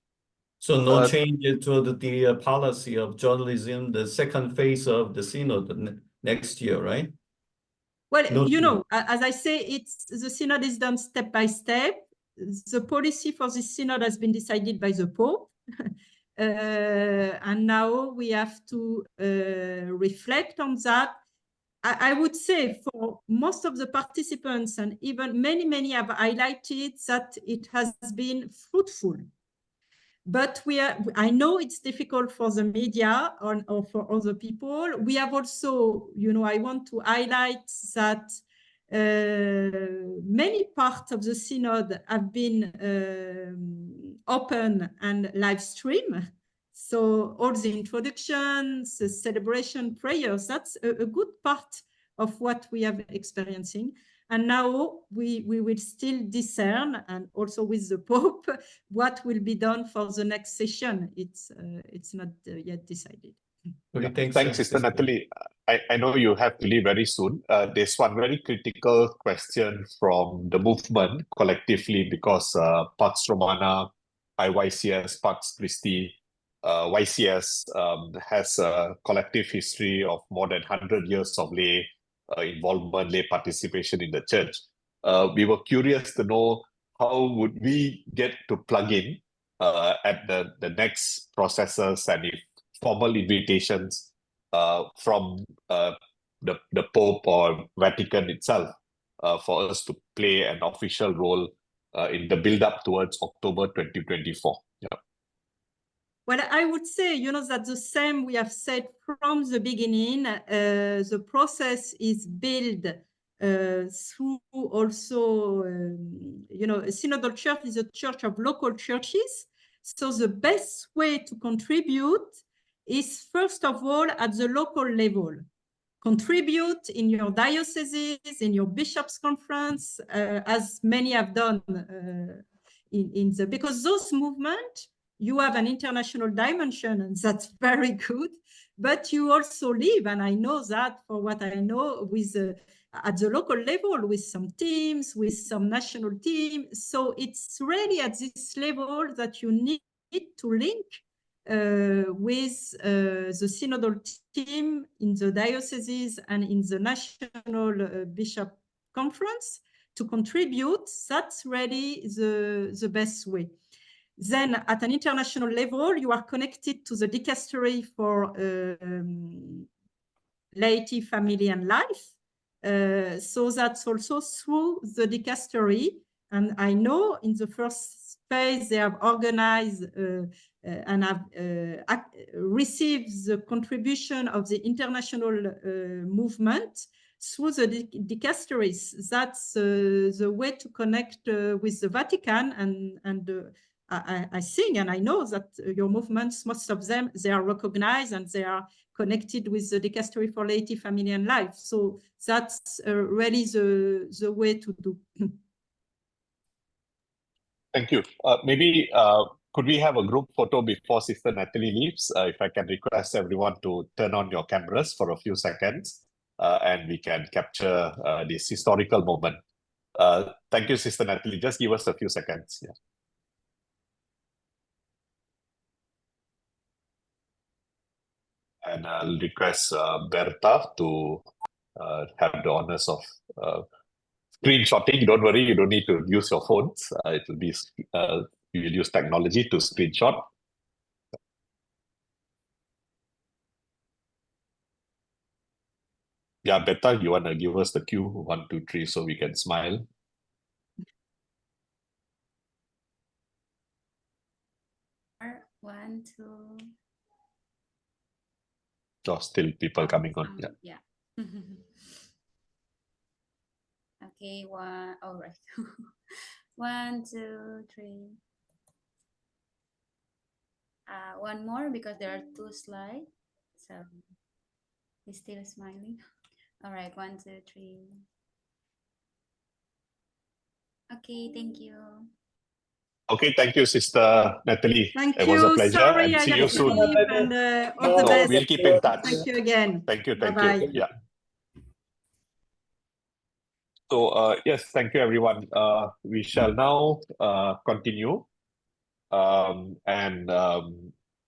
So no change to the policy of journalism, the second phase of the Synod next year, right? Well, No you change. know, as I say, it's the Synod is done step by step. The policy for the Synod has been decided by the Pope. And now we have to reflect on that. I would say for most of the participants, and even many have highlighted that it has been fruitful. But I know it's difficult for the media or for other people. We have also, you know, I want to highlight that many parts of the Synod have been open and live stream. So all the introductions, the celebration, prayers, that's a good part of what we are experiencing. And now we will still discern, and also with the Pope, what will be done for the next session. It's not yet decided. Okay, Thanks, Sister Nathalie. I know you have to leave very soon. There's one very critical question from the movement collectively, because Pax Romana, IYCS, Pax Christi, YCS has a collective history of more than 100 years of lay involvement, lay participation in the church. We were curious to know how would we get to plug in at the next processes, and if formal invitations from the Pope or Vatican itself for us to play an official role in the build-up towards October 2024. Yeah. Well, I would say, you know, that the same we have said from the beginning. The process is built through also, you know, a synodal church is a church of local churches. So the best way to contribute is, first of all, at the local level. Contribute in your dioceses, in your bishops' conference, as many have done because those movements, you have an international dimension, and that's very good. But you also live, and I know that for what I know, with at the local level, with some teams, with some national team. So it's really at this level that you need to link with the synodal team in the dioceses and in the national bishop conference to contribute. That's really the best way. Then at an international level, you are connected to the dicastery for laity, family, and life. So that's also through the dicastery. And I know in the first phase, they have organized and have received the contribution of the international movement through the dicasteries. That's the way to connect with the Vatican, and I think, and I know that your movements, most of them, they are recognized and they are connected with the dicastery for laity, family, and life. So that's really the way to do. Thank you. Maybe could we have a group photo before Sister Nathalie leaves? If I can request everyone to turn on your cameras for a few seconds, and we can capture this historical moment. Thank you, Sister Nathalie. Just give us a few seconds. Yeah. And I'll request Berta to have the honors of screenshotting. Don't worry, you don't need to use your phones. It will be we will use technology to screenshot. Yeah, Beta, you want to give us the cue? 1, 2, 3, so we can smile. One, two. Oh, still people coming on. Yeah. Yeah. Okay, one. All right. 1, 2, 3. One more because there are 2 slides. So he's still smiling. All right, 1, 2, 3. Okay, thank you. Okay, thank you, Sister Nathalie. Thank It was a you. pleasure, Sorry, and I see got you to soon. leave, and all the No, best. we'll keep in touch. Thank you again. Thank you. Thank Bye-bye. you. Yeah. So, yes, thank you, everyone. We shall now continue.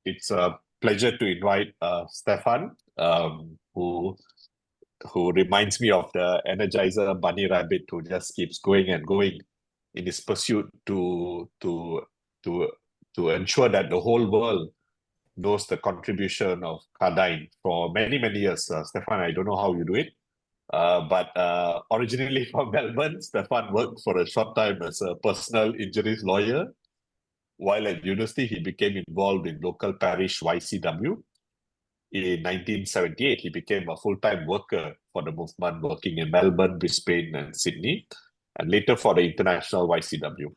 It's a pleasure to invite Stefan, who reminds me of the Energizer bunny rabbit who just keeps going and going in his pursuit to ensure that the whole world knows the contribution of Cardijn for many, many years. Stefan, I don't know how you do it. But originally from Melbourne, Stefan worked for a short time as a personal injuries lawyer. While at university, he became involved in local parish YCW. In 1978, he became a full-time worker for the movement, working in Melbourne, Brisbane, and Sydney, and later for the international YCW.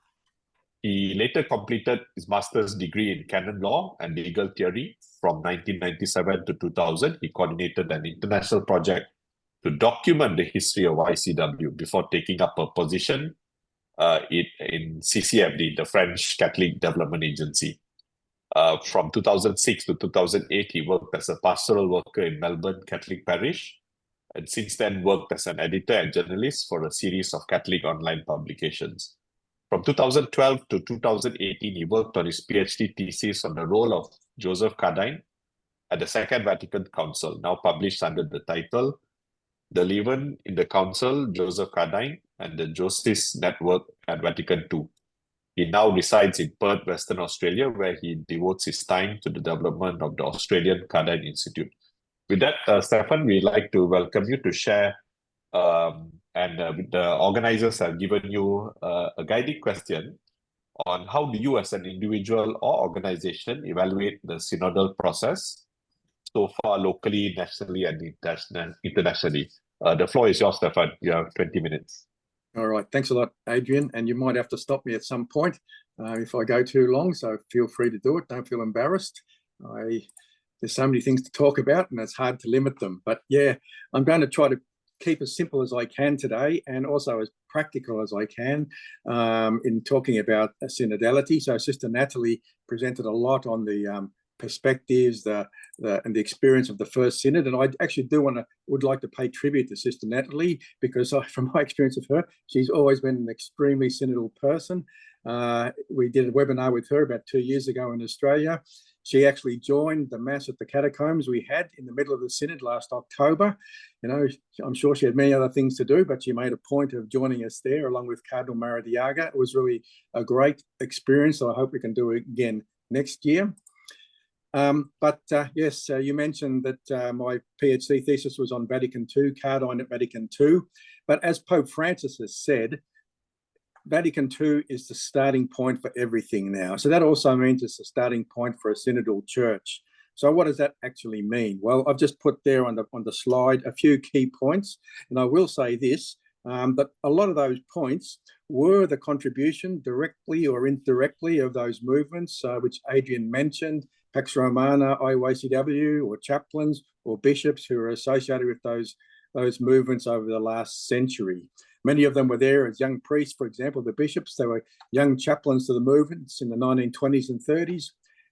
He later completed his master's degree in canon law and legal theory. From 1997 to 2000, he coordinated an international project to document the history of YCW before taking up a position in CCFD, the French Catholic Development Agency. From 2006 to 2008, he worked as a pastoral worker in Melbourne Catholic Parish, and since then worked as an editor and journalist for a series of Catholic online publications. From 2012 to 2018, he worked on his PhD thesis on the role of Joseph Cardijn at the Second Vatican Council, now published under the title The Leaven in the Council, Joseph Cardijn, and the Justice Network at Vatican II. He now resides in Perth, Western Australia, where he devotes his time to the development of the Australian Cardijn Institute. With that, Stefan, we'd like to welcome you to share, the organizers have given you a guiding question on how do you as an individual or organization evaluate the synodal process so far locally, nationally, and internationally. The floor is yours, Stefan. You have 20 minutes. All right. Thanks a lot, Adrian. And you might have to stop me at some point if I go too long, so feel free to do it. Don't feel embarrassed. There's so many things to talk about, and it's hard to limit them. But yeah, I'm going to try to keep as simple as I can today, and also as practical as I can in talking about synodality. So Sister Nathalie presented a lot on the perspectives and the experience of the first synod, and I actually would like to pay tribute to Sister Nathalie, because from my experience of her, she's always been an extremely synodal person. We did a webinar with her about 2 years ago in Australia. She actually joined the Mass at the Catacombs we had in the middle of the synod last October. You know, I'm sure she had many other things to do, but she made a point of joining us there along with Cardinal Maradiaga. It was really a great experience, so I hope we can do it again next year. Yes, you mentioned that my PhD thesis was on Vatican II, Cardijn at Vatican II. But as Pope Francis has said, Vatican II is the starting point for everything now. So that also means it's the starting point for a synodal church. So what does that actually mean? Well, I've just put there on the slide a few key points. And I will say this, that a lot of those points were the contribution directly or indirectly of those movements, which Adrian mentioned, Pax Romana, IYCW, or chaplains or bishops who are associated with those movements over the last century. Many of them were there as young priests, for example, the bishops. They were young chaplains to the movements in the 1920s and 30s.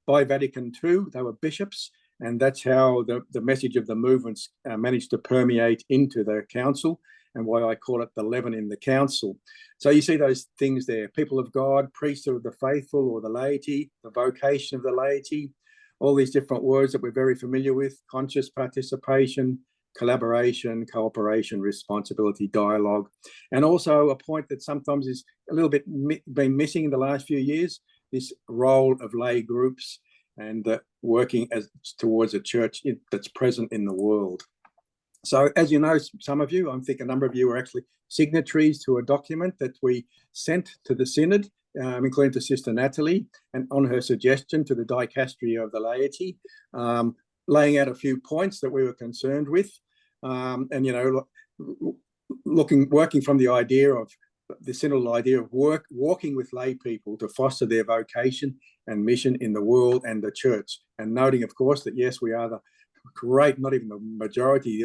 By Vatican II, they were bishops, and that's how the message of the movements managed to permeate into the council, and why I call it the leaven in the council. So you see those things there: people of God, priesthood of the faithful or the laity, the vocation of the laity, all these different words that we're very familiar with: conscious participation, collaboration, cooperation, responsibility, dialogue. And also a point that sometimes is a little bit been missing in the last few years, this role of lay groups and working towards a church that's present in the world. So as you know, some of you, I think a number of you are actually signatories to a document that we sent to the Synod, including to Sister Nathalie, and on her suggestion to the dicastery of the laity, laying out a few points that we were concerned with, and you know, working from the idea of the synodal idea of walking with lay people to foster their vocation and mission in the world and the church, and noting, of course, that yes, we are the great, not even the majority,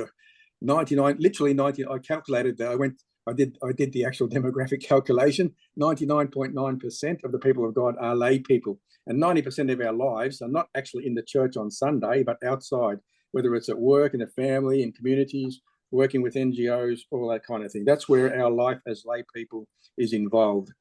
99, literally 90. I calculated that I did the actual demographic calculation. 99.9% of the people of God are lay people, and 90% of our lives are not actually in the church on Sunday, but outside, whether it's at work, in the family, in communities, working with NGOs, all that kind of thing. That's where our life as lay people is involved.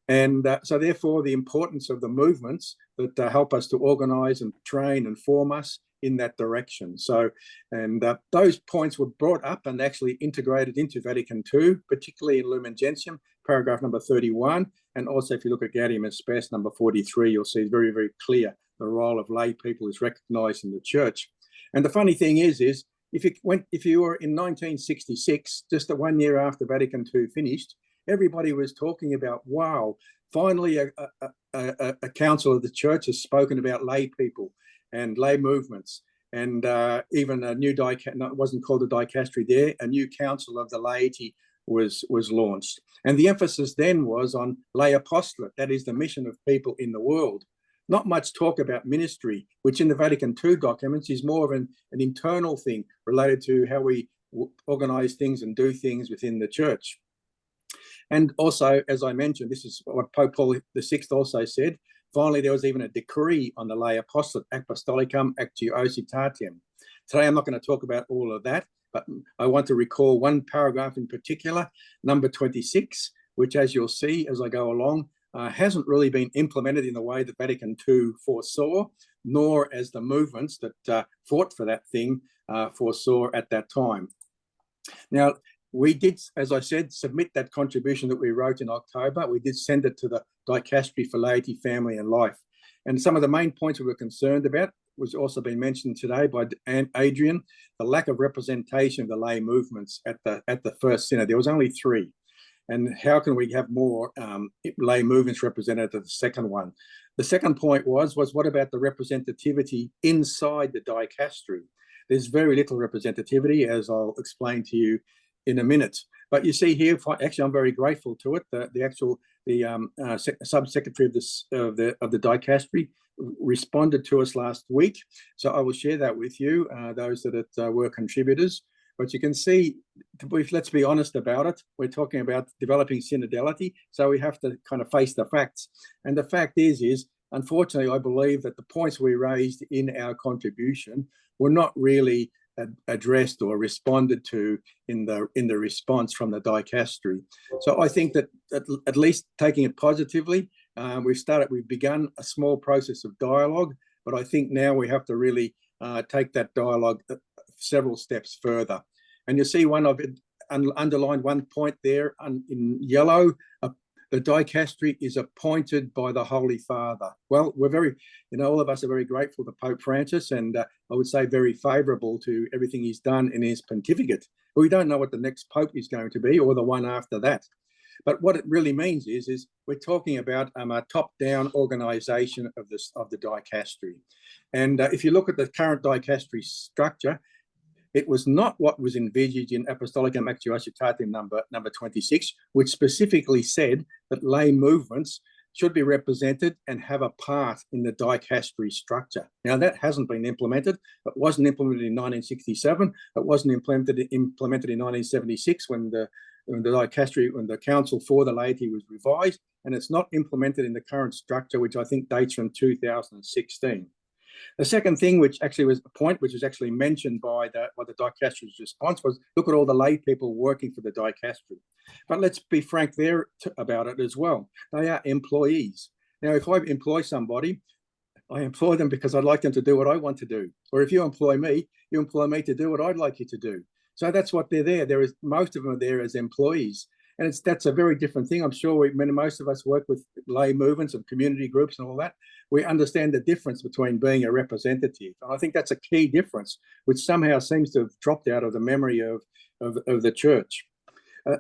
And so therefore, the importance of the movements that help us to organise and train and form us in that direction. So, and those points were brought up and actually integrated into Vatican II, particularly in Lumen Gentium, paragraph number 31. And also, if you look at Gaudium et Spes, number 43, you'll see very, very clear the role of lay people is recognised in the church. And the funny thing is if you were in 1966, just the 1 year after Vatican II finished, everybody was talking about, wow, finally a council of the church has spoken about lay people and lay movements, and even a new it wasn't called a dicastery there, a new council of the laity was launched. And the emphasis then was on lay apostolate, that is the mission of people in the world. Not much talk about ministry, which in the Vatican II documents is more of an internal thing related to how we organise things and do things within the church. And also, as I mentioned, this is what Pope Paul VI also said, finally, there was even a decree on the lay apostolate, Apostolicam Actio Citatium. Today, I'm not going to talk about all of that, but I want to recall one paragraph in particular, number 26, which, as you'll see as I go along, hasn't really been implemented in the way that Vatican II foresaw, nor as the movements that fought for that thing foresaw at that time. Now, we did, as I said, submit that contribution that we wrote in October. We did send it to the Dicastery for Laity, Family and Life. And some of the main points we were concerned about was also been mentioned today by Adrian, the lack of representation of the lay movements at the first synod. There was only 3. And how can we have more lay movements represented at the second one? The second point was what about the representativity inside the dicastery? There's very little representativity, as I'll explain to you in a minute. But you see here, actually, I'm very grateful to it. The sub-secretary of the dicastery responded to us last week. So I will share that with you, those that were contributors. But you can see, let's be honest about it, we're talking about developing synodality, so we have to kind of face the facts. And the fact is unfortunately, I believe that the points we raised in our contribution were not really addressed or responded to in the response from the dicastery. So I think that at least taking it positively, we've begun a small process of dialogue, but I think now we have to really take that dialogue several steps further. And you see one of it underlined one point there in yellow. The dicastery is appointed by the Holy Father. Well, we're very, all of us are very grateful to Pope Francis, and I would say very favourable to everything he's done in his pontificate. But we don't know what the next Pope is going to be or the one after that. But what it really means is we're talking about a top-down organisation of the dicastery. And if you look at the current dicastery structure, it was not what was envisaged in Apostolicam Actio Citatium number 26, which specifically said that lay movements should be represented and have a part in the dicastery structure. Now, that hasn't been implemented. It wasn't implemented in 1967. It wasn't implemented in 1976 when the dicastery, when the Council for the Laity was revised, and it's not implemented in the current structure, which I think dates from 2016. The second thing, which actually was a point which was actually mentioned by the dicastery's response, was look at all the lay people working for the dicastery. But let's be frank there about it as well. They are employees. Now, if I employ somebody, I employ them because I'd like them to do what I want to do. Or if you employ me to do what I'd like you to do. So that's what they're there. Most of them are there as employees. And that's a very different thing. I'm sure most of us work with lay movements and community groups and all that. We understand the difference between being a representative. And I think that's a key difference, which somehow seems to have dropped out of the memory of the church.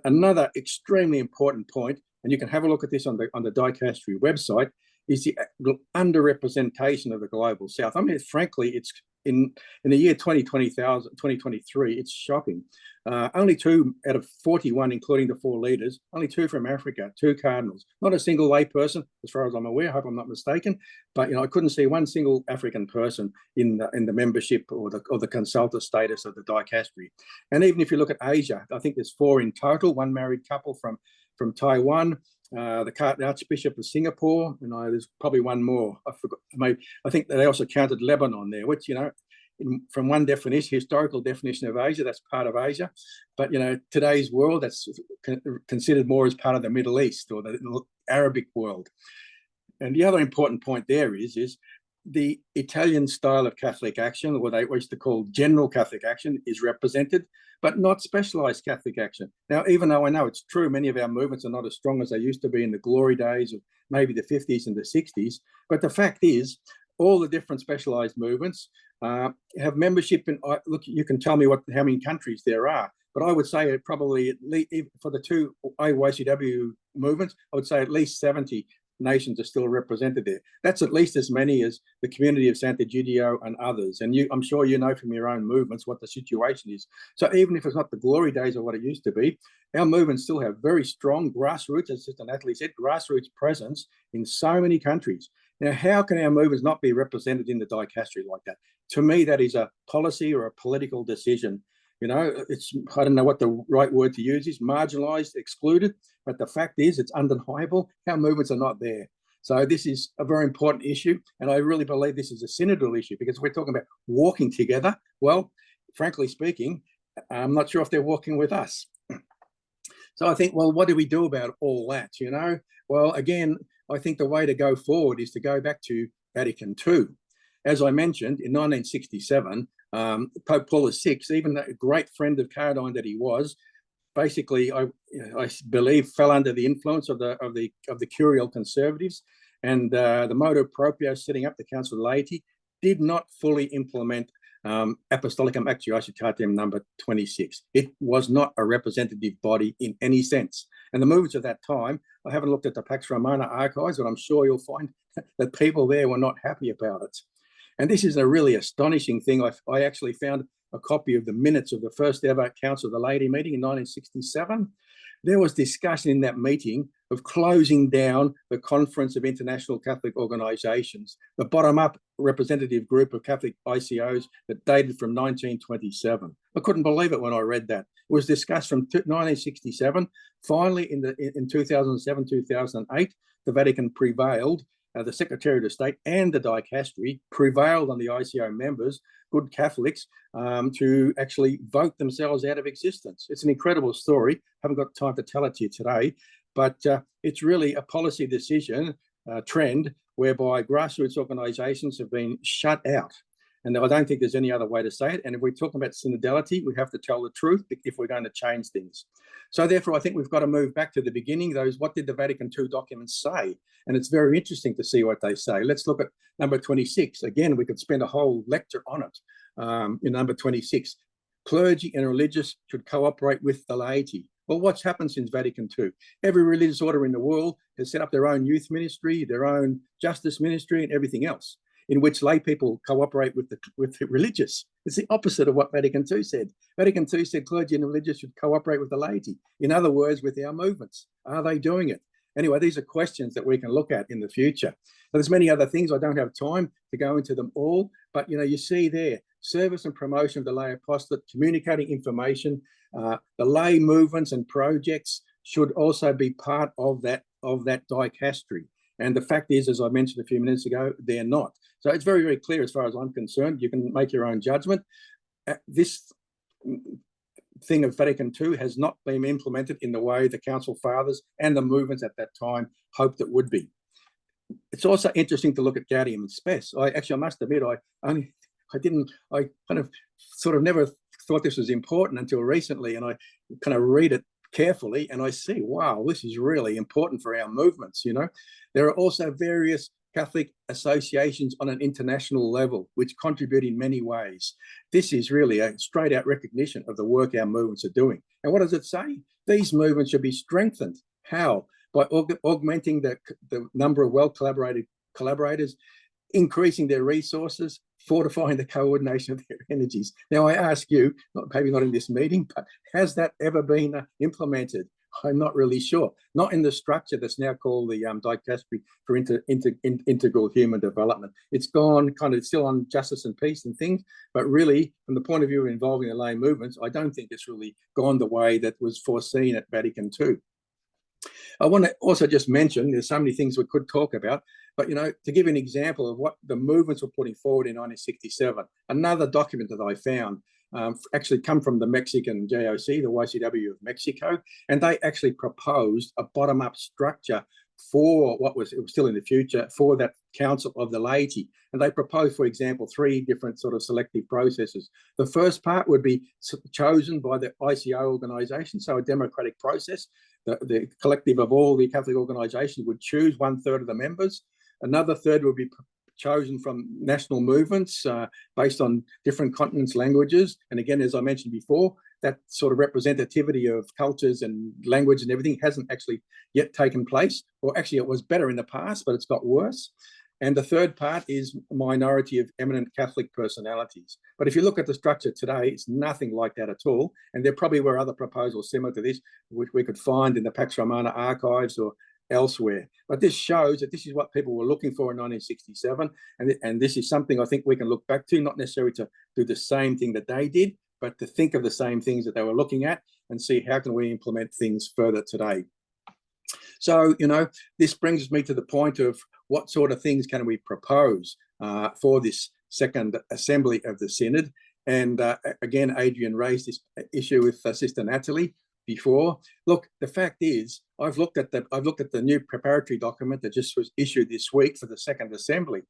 Another extremely important point, and you can have a look at this on the dicastery website, is the underrepresentation of the global south. I mean, frankly, it's in the year 2023, it's shocking. Only 2 out of 41, including the 4 leaders, only 2 from Africa, 2 cardinals, not a single lay person, as far as I'm aware. I hope I'm not mistaken. But I couldn't see one single African person in the membership or the consultant status of the dicastery. And even if you look at Asia, I think there's 4 in total. 1 married couple from Taiwan, the Archbishop of Singapore, and there's probably 1 more. I forgot. I think they also counted Lebanon there, which from one definition, historical definition of Asia, that's part of Asia. But today's world, that's considered more as part of the Middle East or the Arabic world. And the other important point there is the Italian style of Catholic action, what they used to call general Catholic action, is represented, but not specialized Catholic action. Now, even though I know it's true, many of our movements are not as strong as they used to be in the glory days of maybe the 50s and the 60s. But the fact is, all the different specialized movements have membership in, look, you can tell me how many countries there are, but I would say probably at least, for the 2 IYCW movements, I would say at least 70 nations are still represented there. That's at least as many as the community of Sant'Egidio and others. And I'm sure you know from your own movements what the situation is. So even if it's not the glory days of what it used to be, our movements still have very strong grassroots, as Sister Nathalie said, grassroots presence in so many countries. Now, how can our movements not be represented in the dicastery like that? To me, that is a policy or a political decision. It's, I don't know what the right word to use is, marginalized, excluded, but the fact is it's undeniable. Our movements are not there. So this is a very important issue. And I really believe this is a synodal issue because we're talking about walking together. Well, frankly speaking, I'm not sure if they're walking with us. So I think, well, what do we do about all that? Well, again, I think the way to go forward is to go back to Vatican II. As I mentioned, in 1967, Pope Paul VI, even a great friend of Cardijn that he was, basically, I believe, fell under the influence of the curial conservatives, and the motu proprio setting up the Council of Laity did not fully implement Apostolicam Actuatitatem number 26. It was not a representative body in any sense. And the movements of that time, I haven't looked at the Pax Romana archives, but I'm sure you'll find that people there were not happy about it. And this is a really astonishing thing. I actually found a copy of the minutes of the first ever Council of the Laity meeting in 1967. There was discussion in that meeting of closing down the Conference of International Catholic Organizations, the bottom-up representative group of Catholic ICOs that dated from 1927. I couldn't believe it when I read that. It was discussed from 1967. Finally, in 2007, 2008, the Vatican prevailed. The Secretariat of State and the dicastery prevailed on the ICO members, good Catholics, to actually vote themselves out of existence. It's an incredible story. Haven't got time to tell it to you today, but it's really a policy decision trend whereby grassroots organisations have been shut out. And I don't think there's any other way to say it. And if we're talking about synodality, we have to tell the truth if we're going to change things. So therefore, I think we've got to move back to the beginning. What did the Vatican II documents say? And it's very interesting to see what they say. Let's look at number 26. Again, we could spend a whole lecture on it. In number 26, clergy and religious should cooperate with the laity. Well, what's happened since Vatican II? Every religious order in the world has set up their own youth ministry, their own justice ministry, and everything else, in which lay people cooperate with the religious. It's the opposite of what Vatican II said. Vatican II said clergy and religious should cooperate with the laity. In other words, with our movements. Are they doing it? Anyway, these are questions that we can look at in the future. There's many other things. I don't have time to go into them all, but you see there, service and promotion of the lay apostolate, communicating information, the lay movements and projects should also be part of that dicastery. And the fact is, as I mentioned a few minutes ago, they're not. So it's very, very clear as far as I'm concerned. You can make your own judgment. This thing of Vatican II has not been implemented in the way the Council Fathers and the movements at that time hoped it would be. It's also interesting to look at Gaudium and Spes. I must admit, I kind of sort of never thought this was important until recently, and I kind of read it carefully and I see, wow, this is really important for our movements, you know. There are also various Catholic associations on an international level, which contribute in many ways. This is really a straight out recognition of the work our movements are doing. And what does it say? These movements should be strengthened. How? By augmenting the number of collaborators, increasing their resources, fortifying the coordination of their energies. Now, I ask you, maybe not in this meeting, but has that ever been implemented? I'm not really sure. Not in the structure that's now called the Dicastery for Integral Human Development. It's gone kind of still on justice and peace and things, but really, from the point of view of involving the lay movements, I don't think it's really gone the way that was foreseen at Vatican II. I want to also just mention, there's so many things we could talk about, but, you know, to give an example of what the movements were putting forward in 1967, another document that I found actually come from the Mexican JOC, the YCW of Mexico, and they actually proposed a bottom-up structure for it was still in the future, for that Council of the Laity. And they proposed, for example, 3 different sort of selective processes. The first part would be chosen by the ICO organisation, so a democratic process. The collective of all the Catholic organisations would choose 1/3 of the members. Another third would be chosen from national movements based on different continents' languages. And again, as I mentioned before, that sort of representativity of cultures and language and everything hasn't actually yet taken place. Or actually, it was better in the past, but it's got worse. And the third part is a minority of eminent Catholic personalities. But if you look at the structure today, it's nothing like that at all. And there probably were other proposals similar to this, which we could find in the Pax Romana archives or elsewhere. But this shows that this is what people were looking for in 1967. And this is something I think we can look back to, not necessarily to do the same thing that they did, but to think of the same things that they were looking at and see how can we implement things further today. So, you know, this brings me to the point of what sort of things can we propose for this second assembly of the Synod. And again, Adrian raised this issue with Sister Nathalie before. Look, the fact is, I've looked at the new preparatory document that just was issued this week for the second assembly,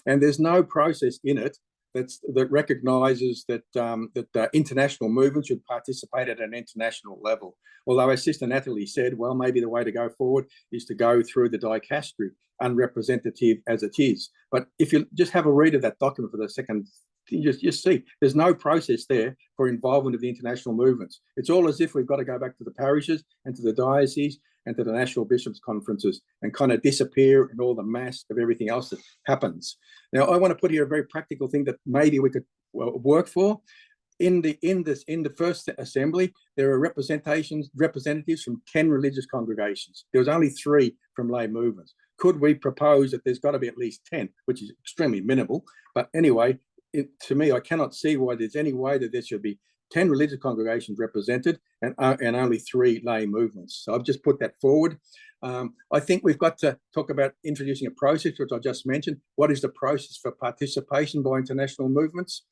and there's no process in it that recognises that international movements should participate at an international level. Although, as Sister Nathalie said, well, maybe the way to go forward is to go through the dicastery, unrepresentative as it is. But if you just have a read of that document for the second, you just see there's no process there for involvement of the international movements. It's all as if we've got to go back to the parishes and to the dioceses and to the national bishops' conferences and kind of disappear in all the mass of everything else that happens. Now, I want to put here a very practical thing that maybe we could work for. In the first assembly, there are representatives from 10 religious congregations. There was only 3 from lay movements. Could we propose that there's got to be at least 10, which is extremely minimal? But anyway, to me, I cannot see why there's any way that there should be 10 religious congregations represented and only 3 lay movements. So I've just put that forward. I think we've got to talk about introducing a process, which I just mentioned. What is the process for participation by international movements?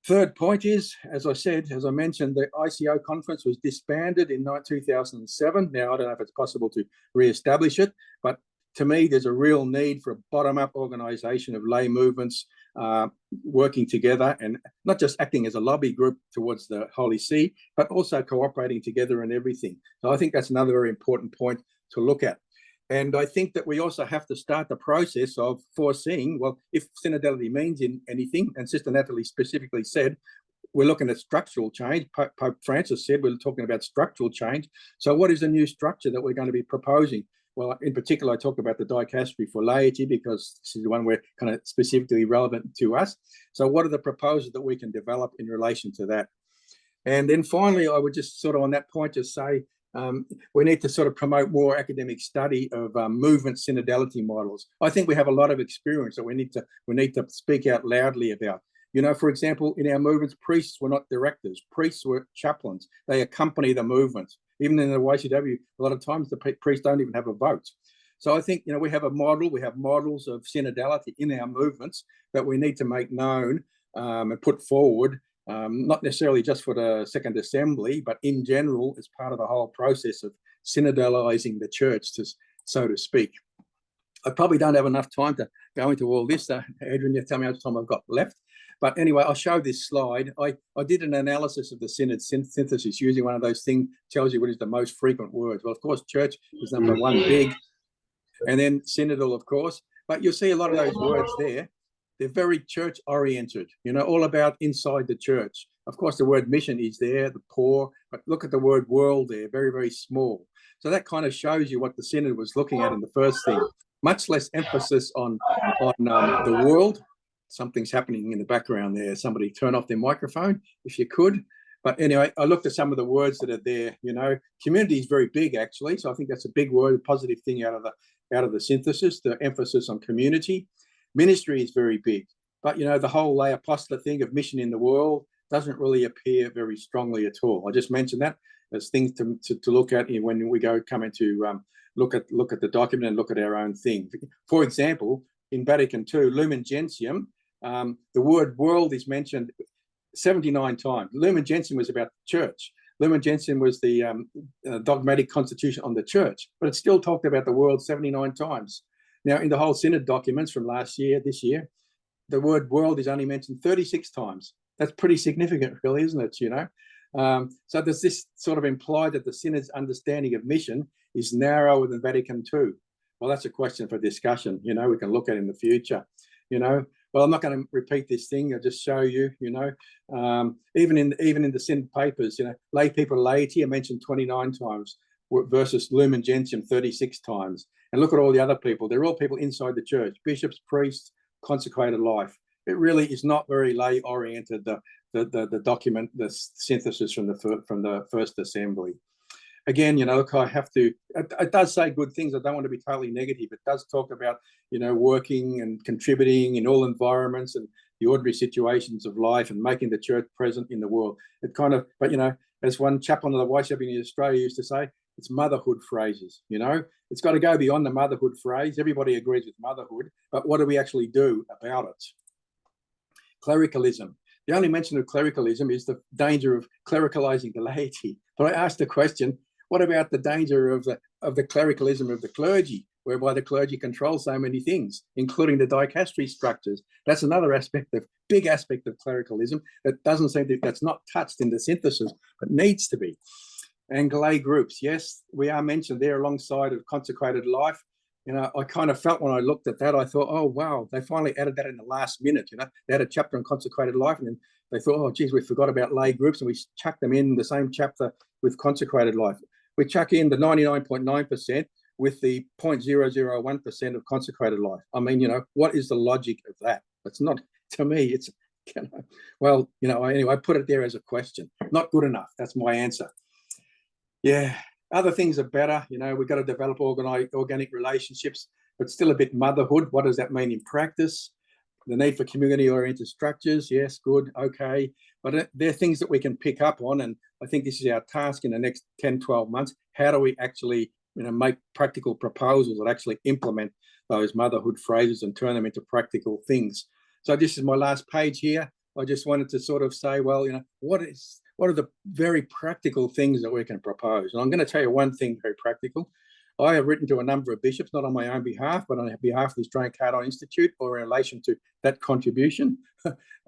Third point is, as I mentioned, the ICO conference was disbanded in 2007. Now, I don't know if it's possible to re-establish it, but to me, there's a real need for a bottom-up organisation of lay movements working together and not just acting as a lobby group towards the Holy See, but also cooperating together in everything. So I think that's another very important point to look at. And I think that we also have to start the process of foreseeing, well, if synodality means anything, and Sister Nathalie specifically said, we're looking at structural change. Pope Francis said we're talking about structural change. So what is the new structure that we're going to be proposing? Well, in particular, I talk about the dicastery for laity because this is the one where kind of specifically relevant to us. So what are the proposals that we can develop in relation to that? And then finally, I would just sort of on that point just say, we need to sort of promote more academic study of movement synodality models. I think we have a lot of experience that we need to speak out loudly about. You know, for example, in our movements, priests were not directors. Priests were chaplains. They accompany the movement. Even in the YCW, a lot of times the priests don't even have a vote. So I think, you know, we have models of synodality in our movements that we need to make known and put forward, not necessarily just for the second assembly, but in general as part of the whole process of synodalizing the church, so to speak. I probably don't have enough time to go into all this. Adrian, you tell me how much time I've got left. But anyway, I'll show this slide. I did an analysis of the Synod synthesis using one of those things, tells you what is the most frequent words. Well, of course, church is number one, big, and then synodal, of course. But you'll see a lot of those words there. They're very church oriented, you know, all about inside the church. Of course, the word mission is there, the poor, but look at the word world there, very, very small. So that kind of shows you what the Synod was looking at in the first thing. Much less emphasis on the world. Something's happening in the background there. Somebody turn off their microphone if you could. But anyway, I looked at some of the words that are there. You know, community is very big actually, so I think that's a big word, a positive thing out of the synthesis. The emphasis on community. Ministry is very big, but you know the whole lay apostolate thing of mission in the world doesn't really appear very strongly at all. I just mentioned that as things to look at when we come into look at the document and look at our own thing. For example, in Vatican II, Lumen Gentium, the word world is mentioned 79 times. Lumen Gentium was about the church. Lumen Gentium was the dogmatic constitution on the church, but it still talked about the world 79 times. Now, in the whole Synod documents from this year, the word world is only mentioned 36 times. That's pretty significant, really, isn't it? You know, so does this sort of imply that the Synod's understanding of mission is narrower than Vatican II? Well, that's a question for discussion. You know, we can look at in the future. You know, well, I'm not going to repeat this thing. I'll just show you. You know, even in the Synod papers, you know, lay people, laity are mentioned 29 times versus Lumen Gentium 36 times. And look at all the other people. They're all people inside the church, bishops, priests, consecrated life. It really is not very lay oriented, the document, the synthesis from the first assembly. Again, you know, look, I have to, it does say good things. I don't want to be totally negative. It does talk about, you know, working and contributing in all environments and the ordinary situations of life and making the church present in the world. It kind of, but, you know, as one chaplain of the YCMICA in Australia used to say, it's motherhood phrases, you know. It's got to go beyond the motherhood phrase. Everybody agrees with motherhood, but what do we actually do about it? Clericalism. The only mention of clericalism is the danger of clericalizing the laity. But I asked the question, what about the danger of the clericalism of the clergy, whereby the clergy controls so many things, including the dicastery structures? That's another big aspect of clericalism that doesn't seem to, that's not touched in the synthesis, but needs to be. And lay groups, yes, we are mentioned there alongside of consecrated life. You know, I kind of felt when I looked at that, I thought, oh, wow, they finally added that in the last minute. You know, they had a chapter on consecrated life, and then they thought, oh, geez, we forgot about lay groups, and we chucked them in the same chapter with consecrated life. We chuck in the 99.9% with the 0.001% of consecrated life. I mean, you know, what is the logic of that? It's not, to me, it's, you know, well, you know, anyway, I put it there as a question. Not good enough. That's my answer. Yeah, other things are better. You know, we've got to develop organic relationships, but still a bit motherhood. What does that mean in practice? The need for community-oriented structures. Yes, good, okay. But they're things that we can pick up on. And I think this is our task in the next 10, 12 months. How do we actually, you know, make practical proposals that actually implement those motherhood phrases and turn them into practical things? So this is my last page here. I just wanted to sort of say, well, you know, what are the very practical things that we can propose? And I'm going to tell you one thing very practical. I have written to a number of bishops, not on my own behalf, but on behalf of the Australian Cardijn Institute or in relation to that contribution.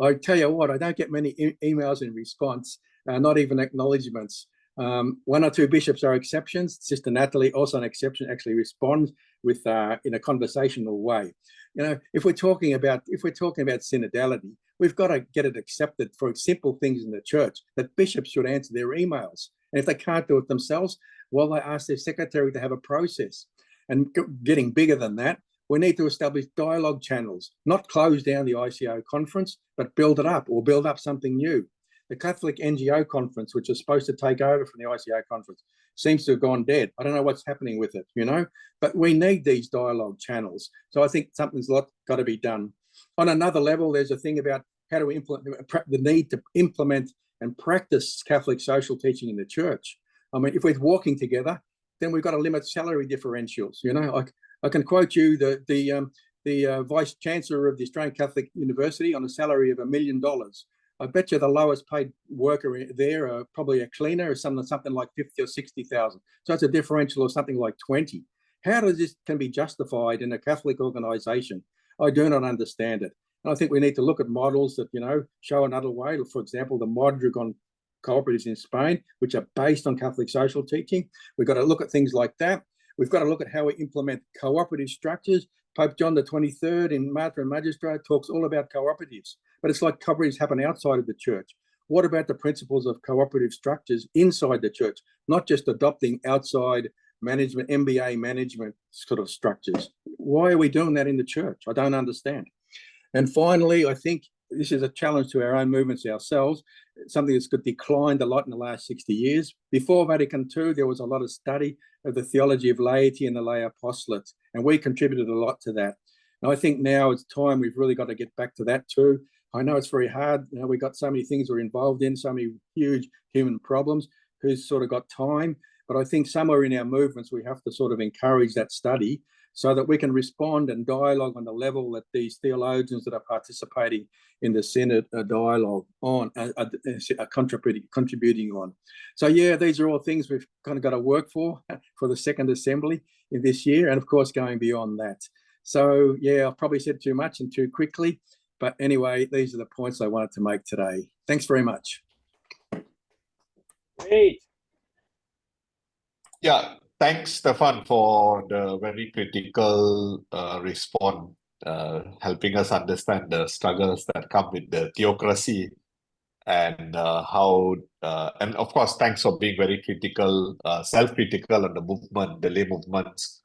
I tell you what, I don't get many emails in response, not even acknowledgements. One or two bishops are exceptions. Sister Nathalie, also an exception, actually responds with in a conversational way. You know, if we're talking about synodality, we've got to get it accepted for simple things in the church that bishops should answer their emails. And if they can't do it themselves, well, they ask their secretary to have a process. And getting bigger than that, we need to establish dialogue channels, not close down the ICO conference, but build it up or build up something new. The Catholic NGO conference, which is supposed to take over from the ICO conference, seems to have gone dead. I don't know what's happening with it, you know, but we need these dialogue channels. So I think something's got to be done. On another level, there's a thing about how do we implement the need to implement and practice Catholic social teaching in the church. I mean, if we're walking together, then we've got to limit salary differentials. You know, I can quote you the Vice Chancellor of the Australian Catholic University on a salary of $1 million. I bet you the lowest paid worker there, probably a cleaner, is something like 50 or 60,000. So it's a differential of something like 20. How does this can be justified in a Catholic organisation? I do not understand it. And I think we need to look at models that, show another way. For example, the Mondragon cooperatives in Spain, which are based on Catholic social teaching. We've got to look at things like that. We've got to look at how we implement cooperative structures. Pope John the 23rd in Mater and Magistra talks all about cooperatives, but it's like cooperatives happen outside of the church. What about the principles of cooperative structures inside the church, not just adopting outside management, MBA management sort of structures? Why are we doing that in the church? I don't understand. And finally, I think this is a challenge to our own movements ourselves, something that's declined a lot in the last 60 years. Before Vatican II, there was a lot of study of the theology of laity and the lay apostolate, and we contributed a lot to that. And I think now it's time we've really got to get back to that too. I know it's very hard. We've got so many things we're involved in, so many huge human problems. Who's sort of got time? But I think somewhere in our movements, we have to sort of encourage that study so that we can respond and dialogue on the level that these theologians that are participating in the Synod dialogue on, are contributing on. So yeah, these are all things we've kind of got to work for the Second Assembly in this year, and of course going beyond that. So yeah, I've probably said too much and too quickly, but anyway, these are the points I wanted to make today. Thanks very much. Great. Yeah, thanks, Stefan, for the very critical response, helping us understand the struggles that come with the theocracy and how, and of course, thanks for being very critical, self-critical on the movement, the lay movements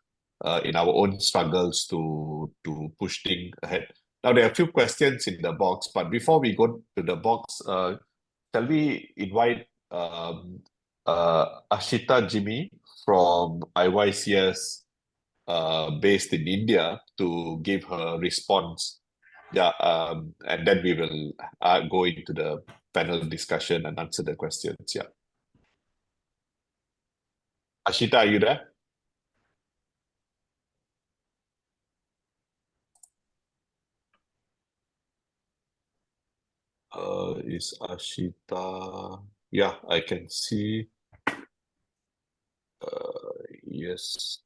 in our own struggles to push things ahead. Now, there are a few questions in the box, but before we go to the box, shall we invite Ashita Jimmy from IYCS based in India to give her response. Yeah, and then we will go into the panel discussion and answer the questions. Yeah. Ashita, are you there? Is Ashita? Yeah, I can see. Yes.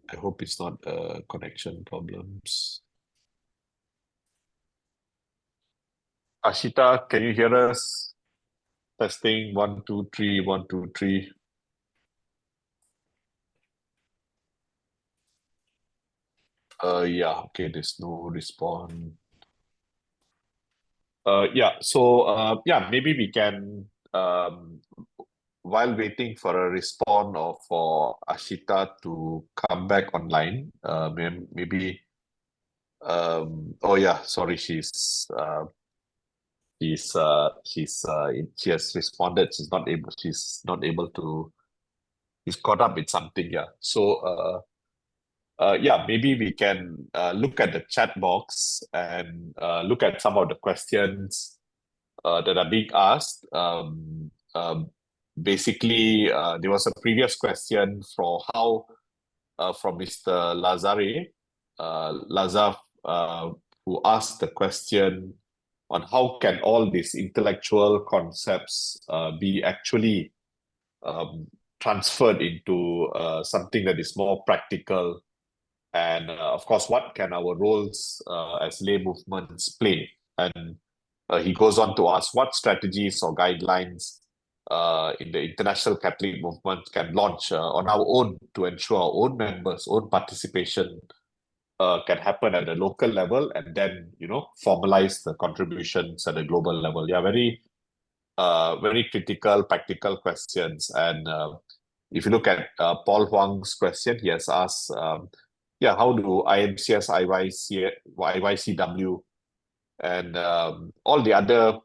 I hope it's not connection problems. Ashita, can you hear us? Testing 1, 2, 3, 1, 2, 3. Yeah, okay, there's no response. Yeah, so yeah, maybe we can, while waiting for a response or for Ashita to come back online, maybe, oh yeah, sorry, she has responded. She's not able to, she's caught up with something. Yeah, so yeah, maybe we can look at the chat box and look at some of the questions that are being asked. Basically, there was a previous question for how from Mr. Lazar, who asked the question on how can all these intellectual concepts be actually transferred into something that is more practical. And of course, what can our roles as lay movements play? And he goes on to ask what strategies or guidelines in the international Catholic movement can launch on our own to ensure our own members' own participation can happen at a local level, and then, formalize the contributions at a global level. Yeah, very critical, practical questions. And if you look at Paul Huang's question, he has asked, yeah, how do IMCS, IYCW, and all the other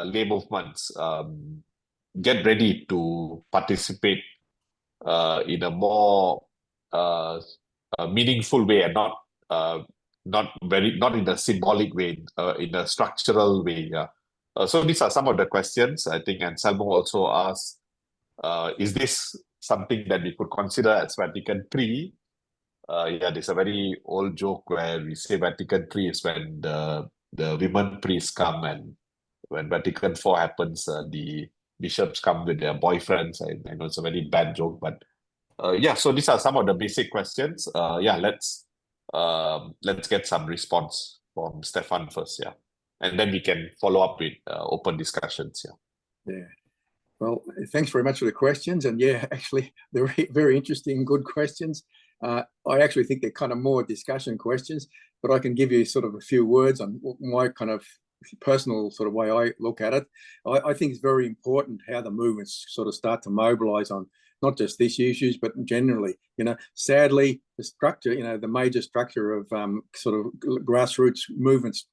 lay movements get ready to participate in a more meaningful way, and not in a symbolic way, in a structural way. Yeah. So these are some of the questions, I think. Anselmo also asked, is this something that we could consider as Vatican III? Yeah, there's a very old joke where we say Vatican III is when the women priests come, and when Vatican IV happens, the bishops come with their boyfriends. I know it's a very bad joke, but Yeah, so these are some of the basic questions. Yeah, let's get some response from Stefan first, yeah. And then we can follow up with open discussions, yeah. Yeah. Well, thanks very much for the questions. And yeah, actually, they're very interesting, good questions. I actually think they're kind of more discussion questions, but I can give you sort of a few words on my kind of personal sort of way I look at it. I think it's very important how the movements sort of start to mobilize on not just these issues, but generally, sadly, the structure, the major structure of sort of grassroots movements,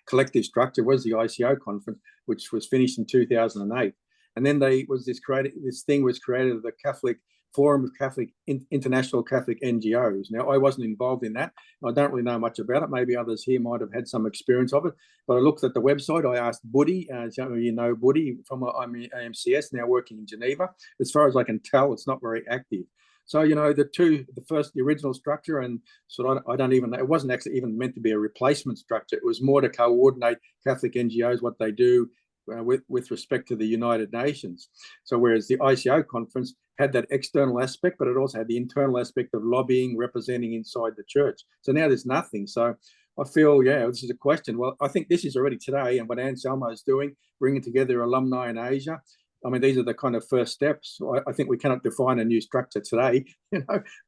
collective structure was the ICO conference, which was finished in 2008. And then this thing was created, the Catholic Forum of Catholic International Catholic NGOs. Now, I wasn't involved in that. I don't really know much about it. Maybe others here might have had some experience of it. But I looked at the website. I asked Buddy, some of you know Buddy from IMCS, now working in Geneva. As far as I can tell, it's not very active. So, the original structure, and sort of, I don't even know, it wasn't actually even meant to be a replacement structure. It was more to coordinate Catholic NGOs, what they do, with respect to the United Nations. So whereas the ICO conference had that external aspect, but it also had the internal aspect of lobbying, representing inside the church. So now there's nothing. So I feel, this is a question. Well, I think this is already today, and what Anselmo is doing, bringing together alumni in Asia. I mean, these are the kind of first steps. I think we cannot define a new structure today,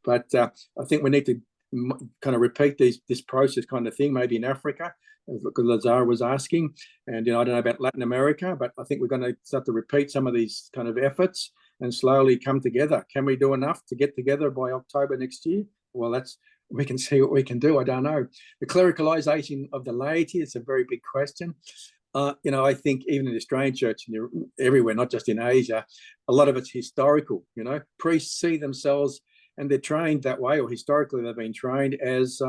but I think we need to kind of repeat this process kind of thing, maybe in Africa, because Lazar was asking, and I don't know about Latin America, but I think we're going to start to repeat some of these kind of efforts and slowly come together. Can we do enough to get together by October next year? Well, we can see what we can do. I don't know. The clericalization of the laity is a very big question. I think even in the Australian church and everywhere, not just in Asia, a lot of it's historical. Priests see themselves, and they're trained that way, or historically they've been trained as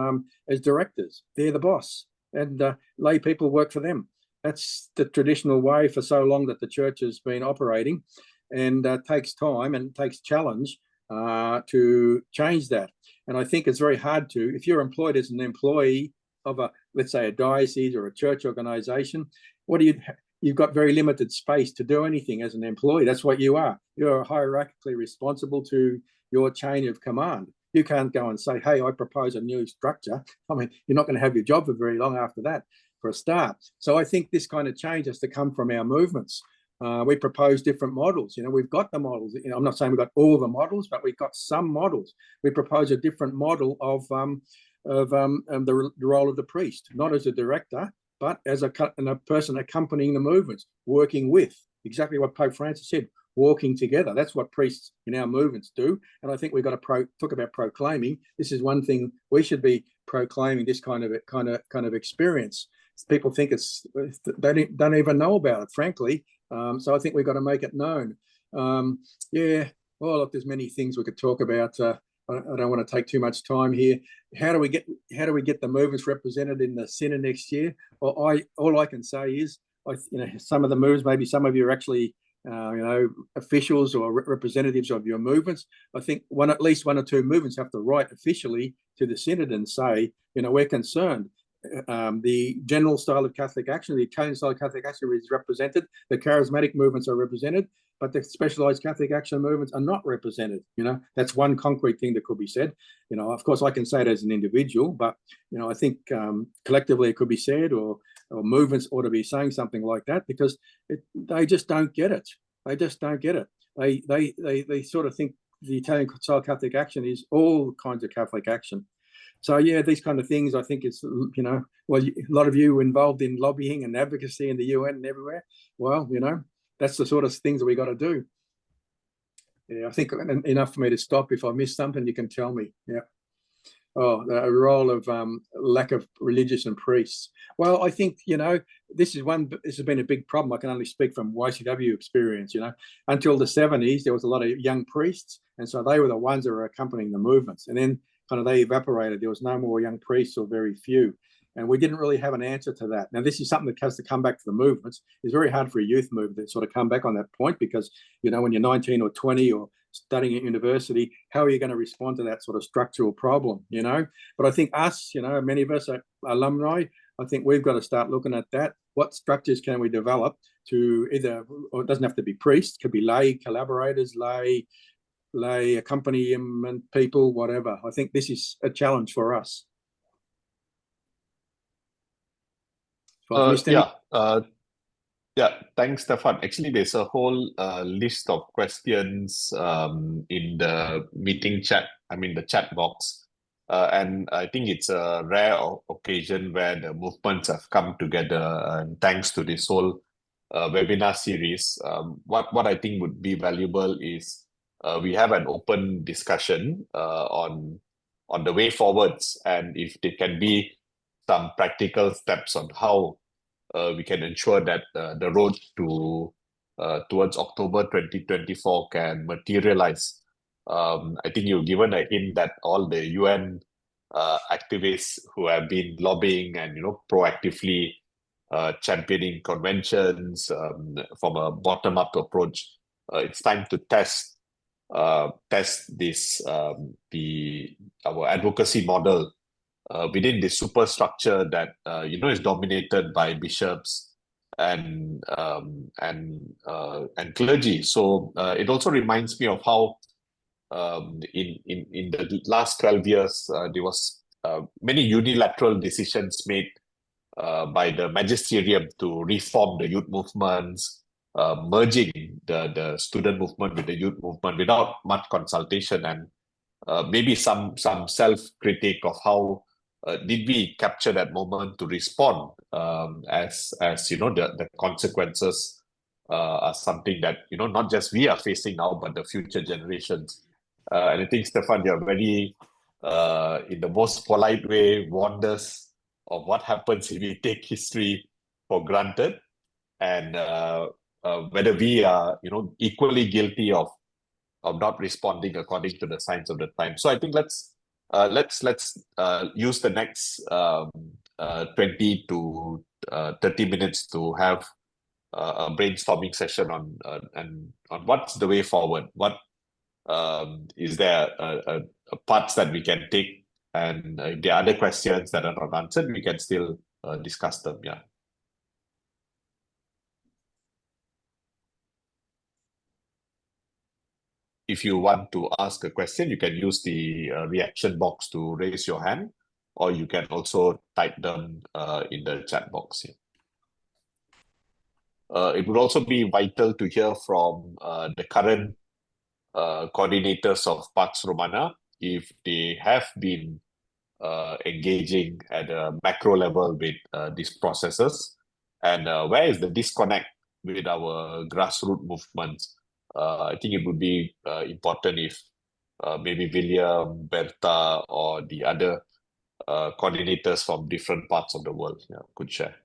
directors. They're the boss, and lay people work for them. That's the traditional way for so long that the church has been operating, and takes time and takes challenge to change that. And I think it's very hard to, if you're employed as an employee of let's say a diocese or a church organization, you've got very limited space to do anything as an employee. That's what you are. You're hierarchically responsible to your chain of command. You can't go and say, hey, I propose a new structure. I mean, you're not going to have your job for very long after that, for a start. So I think this kind of change has to come from our movements. We propose different models. We've got the models. I'm not saying we've got all the models, but we've got some models. We propose a different model of the role of the priest, not as a director, but as a person accompanying the movements, working with, exactly what Pope Francis said, walking together. That's what priests in our movements do. And I think we've got to talk about proclaiming. This is one thing we should be proclaiming, this kind of experience. People think they don't even know about it, frankly. So I think we've got to make it known. Look, there's many things we could talk about. I don't want to take too much time here. How do we get the movements represented in the Synod next year? Well, all I can say is, some of the movements, maybe some of you are actually, officials or representatives of your movements. I think at least one or two movements have to write officially to the Synod and say, we're concerned. The general style of Catholic action, the Italian style of Catholic action is represented. The charismatic movements are represented, but the specialized Catholic action movements are not represented. That's one concrete thing that could be said. Of course, I can say it as an individual, but I think collectively it could be said, or movements ought to be saying something like that, because they just don't get it. They just don't get it. They sort of think the Italian style Catholic action is all kinds of Catholic action. So yeah, these kind of things, I think it's, a lot of you involved in lobbying and advocacy in the UN and everywhere. Well, that's the sort of things that we got to do. Yeah, I think enough for me to stop. If I miss something, you can tell me. Yeah. Oh, the role of lack of religious and priests. Well, I think, this has been a big problem. I can only speak from YCW experience, Until the 70s, there was a lot of young priests, and so they were the ones that were accompanying the movements. And then kind of they evaporated. There was no more young priests, or very few. And we didn't really have an answer to that. Now, this is something that has to come back to the movements. It's very hard for a youth movement to sort of come back on that point, because, when you're 19 or 20 or studying at university, how are you going to respond to that sort of structural problem, But I think us, many of us are alumni. I think we've got to start looking at that. What structures can we develop to or it doesn't have to be priests, it could be lay collaborators, lay lay accompaniment people, whatever. I think this is a challenge for us. If I've missed any- Yeah, thanks, Stefan. Actually, there's a whole list of questions in the meeting chat, the chat box. And I think it's a rare occasion where the movements have come together, and thanks to this whole webinar series. What I think would be valuable is we have an open discussion on the way forwards, and if there can be some practical steps on how we can ensure that the road to towards October 2024 can materialize. I think you've given a hint that all the UN activists who have been lobbying and proactively championing conventions from a bottom-up approach, it's time to test this our advocacy model within the superstructure that is dominated by bishops and clergy. So it also reminds me of how in the last 12 years there was many unilateral decisions made by the magisterium to reform the youth movements, merging the student movement with the youth movement without much consultation, and maybe some self-critique of how did we capture that moment to respond as the consequences are something that not just we are facing now, but the future generations. And I think, Stefan, you're very in the most polite way warned us of what happens if we take history for granted, and whether we are equally guilty of not responding according to the signs of the time. So I think let's use the next 20 to 30 minutes to have a brainstorming session on what's the way forward. What is there parts that we can take, and if there are other questions that are not answered, we can still discuss them. Yeah. If you want to ask a question, you can use the reaction box to raise your hand, or you can also type them in the chat box here. It would also be vital to hear from the current coordinators of Pax Romana, if they have been engaging at a macro level with these processes, and where is the disconnect with our grassroots movements. I think it would be important if maybe William, Berta, or the other coordinators from different parts of the world could share.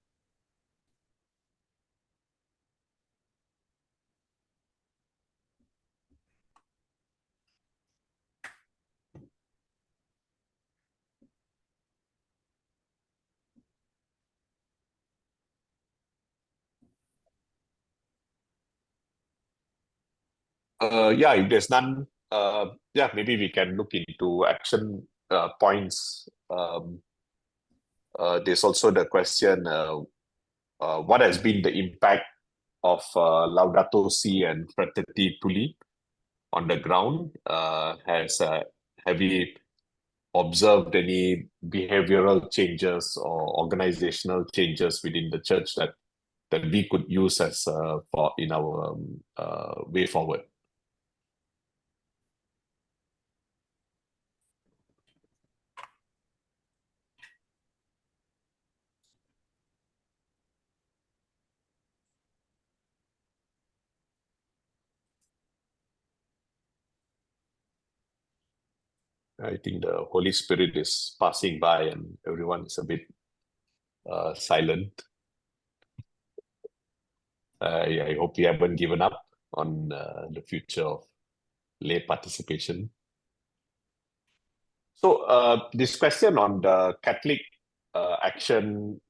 If there's none, maybe we can look into action points. There's also the question, what has been the impact of Laudato Si and Fratelli Tutti on the ground? Have we observed any behavioral changes or organizational changes within the church that we could use as in our way forward? I think the Holy Spirit is passing by and everyone is a bit silent. I hope you haven't given up on the future of lay participation. So this question on the Catholic Action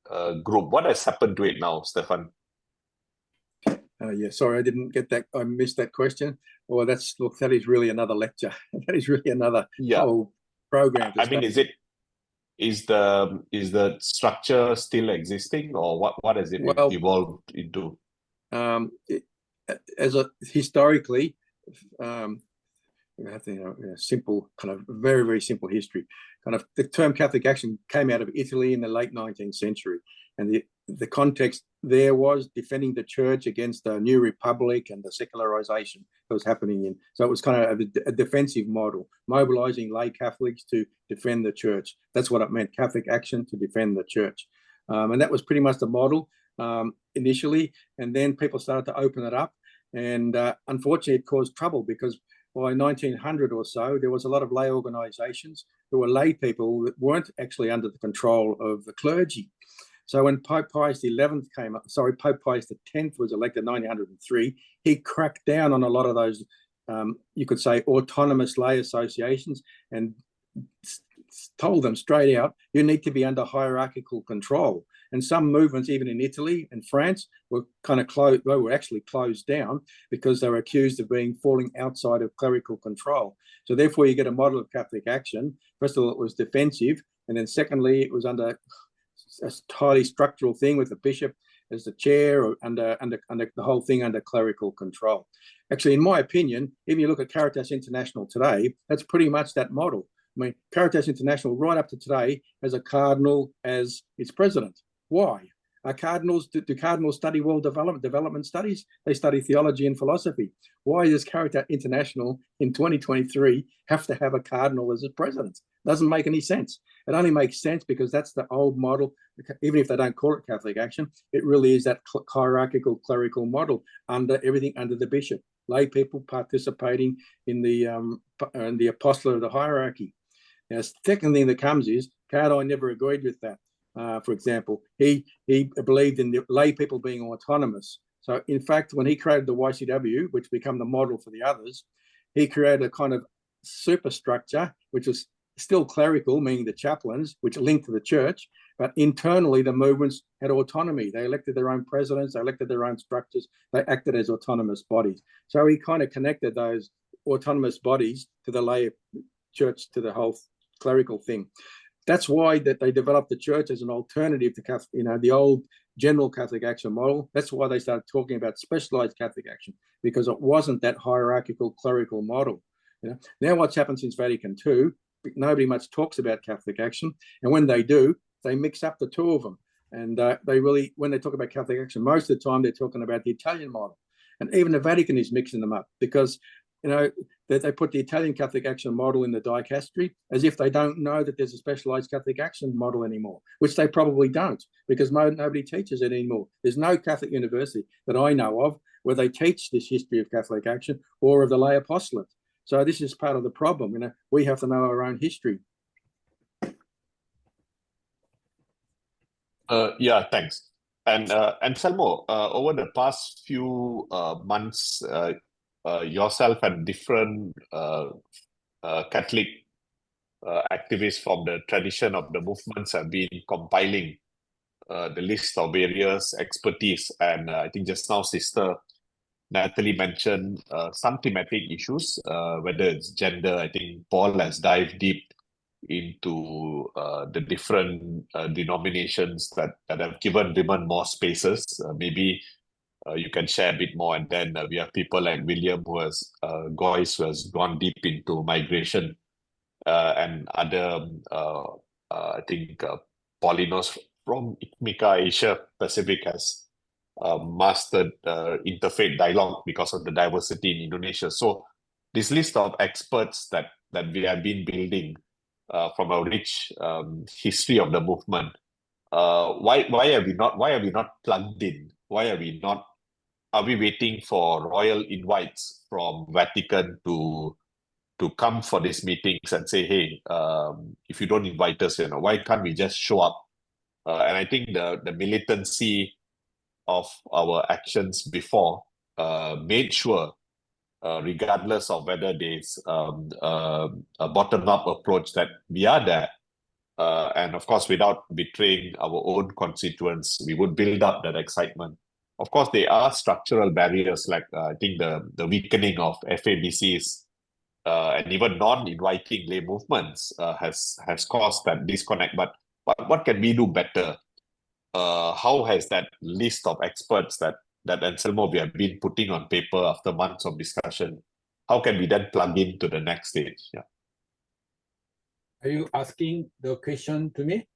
Group, what has happened to it now, Stefan? Sorry, I didn't get that. I missed that question. Well, that is really another lecture. That is really another whole program. Is the structure still existing, or what has it evolved into? Historically, simple, kind of very, very simple history. Kind of the term Catholic action came out of Italy in the late 19th century. And the context there was defending the church against the new republic and the secularization that was happening in. So it was kind of a defensive model, mobilizing lay Catholics to defend the church. That's what it meant, Catholic action to defend the church. And that was pretty much the model initially. And then people started to open it up. And unfortunately, it caused trouble because by 1900 or so, there was a lot of lay organizations who were lay people that weren't actually under the control of the clergy. So when Pope Pius XI Pope Pius X was elected in 1903, he cracked down on a lot of those, you could say, autonomous lay associations and told them straight out, you need to be under hierarchical control. And some movements, even in Italy and France, were kind of closed. They were actually closed down because they were accused of falling outside of clerical control. So therefore, you get a model of Catholic action. First of all, it was defensive, and then secondly, it was under a highly structural thing with the bishop as the chair, or under the whole thing under clerical control. Actually, in my opinion, if you look at Caritas International today, that's pretty much that model. I mean, Caritas International, right up to today, has a cardinal as its president. Why? Do cardinals study world development studies? They study theology and philosophy. Why does Caritas International in 2023 have to have a cardinal as a president? Doesn't make any sense. It only makes sense because that's the old model. Even if they don't call it Catholic action, it really is that hierarchical clerical model everything under the bishop. Lay people participating in the apostolate of the hierarchy. Now, the second thing that comes is Cardijn never agreed with that. For example, he believed in the lay people being autonomous. So in fact, when he created the YCW, which became the model for the others, he created a kind of superstructure, which was still clerical, meaning the chaplains, which linked to the church, but internally the movements had autonomy. They elected their own presidents, they elected their own structures, they acted as autonomous bodies. So he kind of connected those autonomous bodies to the lay church, to the whole clerical thing. That's why that they developed the church as an alternative to the old general Catholic action model. That's why they started talking about specialized Catholic action, because it wasn't that hierarchical clerical model. Now what's happened since Vatican II, nobody much talks about Catholic action, and when they do, they mix up the two of them. And when they talk about Catholic action, most of the time they're talking about the Italian model, and even the Vatican is mixing them up because that they put the Italian Catholic action model in the dicastery as if they don't know that there's a specialized Catholic action model anymore, which they probably don't, because nobody teaches it anymore. There's no Catholic university that I know of where they teach this history of Catholic action or of the lay apostolate. So this is part of the problem. We have to know our own history. Yeah, thanks. And Selmo, over the past few months, yourself and different Catholic activists from the tradition of the movements have been compiling the list of various expertise. And I think just now Sister Nathalie mentioned some thematic issues, whether it's gender. I think Paul has dived deep into the different denominations that have given women more spaces. Maybe you can share a bit more, and then we have people like William Goyce, who has gone deep into migration, and other I think Paulinos from ICMICA Asia Pacific has mastered interfaith dialogue because of the diversity in Indonesia. So this list of experts that we have been building from a rich history of the movement, why are we not plugged in? Why are we not? Are we waiting for royal invites from Vatican to come for these meetings and say, hey, if you don't invite us, why can't we just show up? And I think the militancy of our actions before made sure, regardless of whether there's a bottom-up approach, that we are there. And of course, without betraying our own constituents, we would build up that excitement. Of course, there are structural barriers, like I think the weakening of FABCs and even non-inviting lay movements has caused that disconnect. But what can we do better? How has that list of experts that Anselmo we have been putting on paper after months of discussion, how can we then plug into the next stage? Yeah. Are you asking the question to me?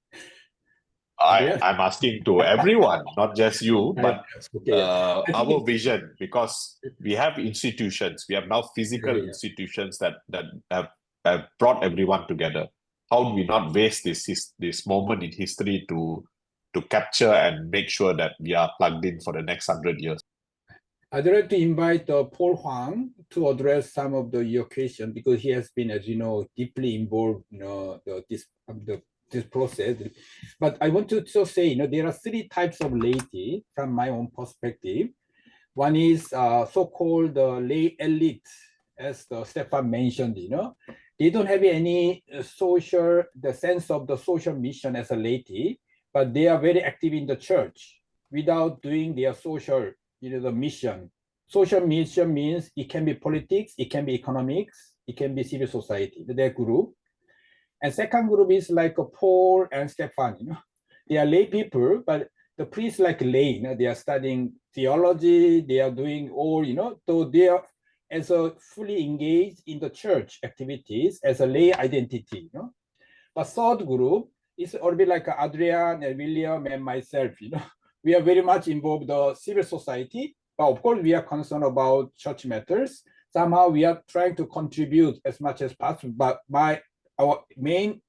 Yes. I'm asking to everyone, not just you, but Okay. I think our vision, because we have institutions, we have now physical Yeah. institutions that have brought everyone together. How do we not waste this moment in history to capture and make sure that we are plugged in for the next 100 years? I'd like to invite Paul Huang to address some of your questions, because he has been, as you know, deeply involved in this process. But I want to just say, there are three types of laity from my own perspective. One is so-called lay elite, as Stefan mentioned. They don't have any the sense of the social mission as a laity, but they are very active in the church without doing their social, the mission. Social mission means it can be politics, it can be economics, it can be civil society, their group. And second group is like Paul and Stefan. They are lay people, but the priests like lay, they are studying theology, they are doing all, so they are as a fully engaged in the church activities as a lay identity. But third group is a bit like Adrian and William and myself. We are very much involved in the civil society, but of course we are concerned about church matters. Somehow we are trying to contribute as much as possible, but our main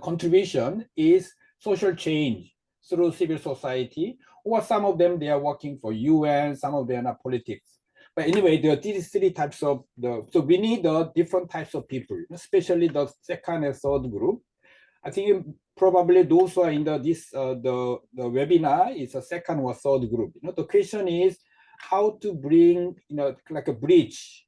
contribution is social change through civil society, or some of them, they are working for UN, some of them are politics. But anyway, there are these three types of so we need different types of people, especially the second and third group. I think probably those who are in the webinar is a second or third group. The question is how to bring, like a bridge,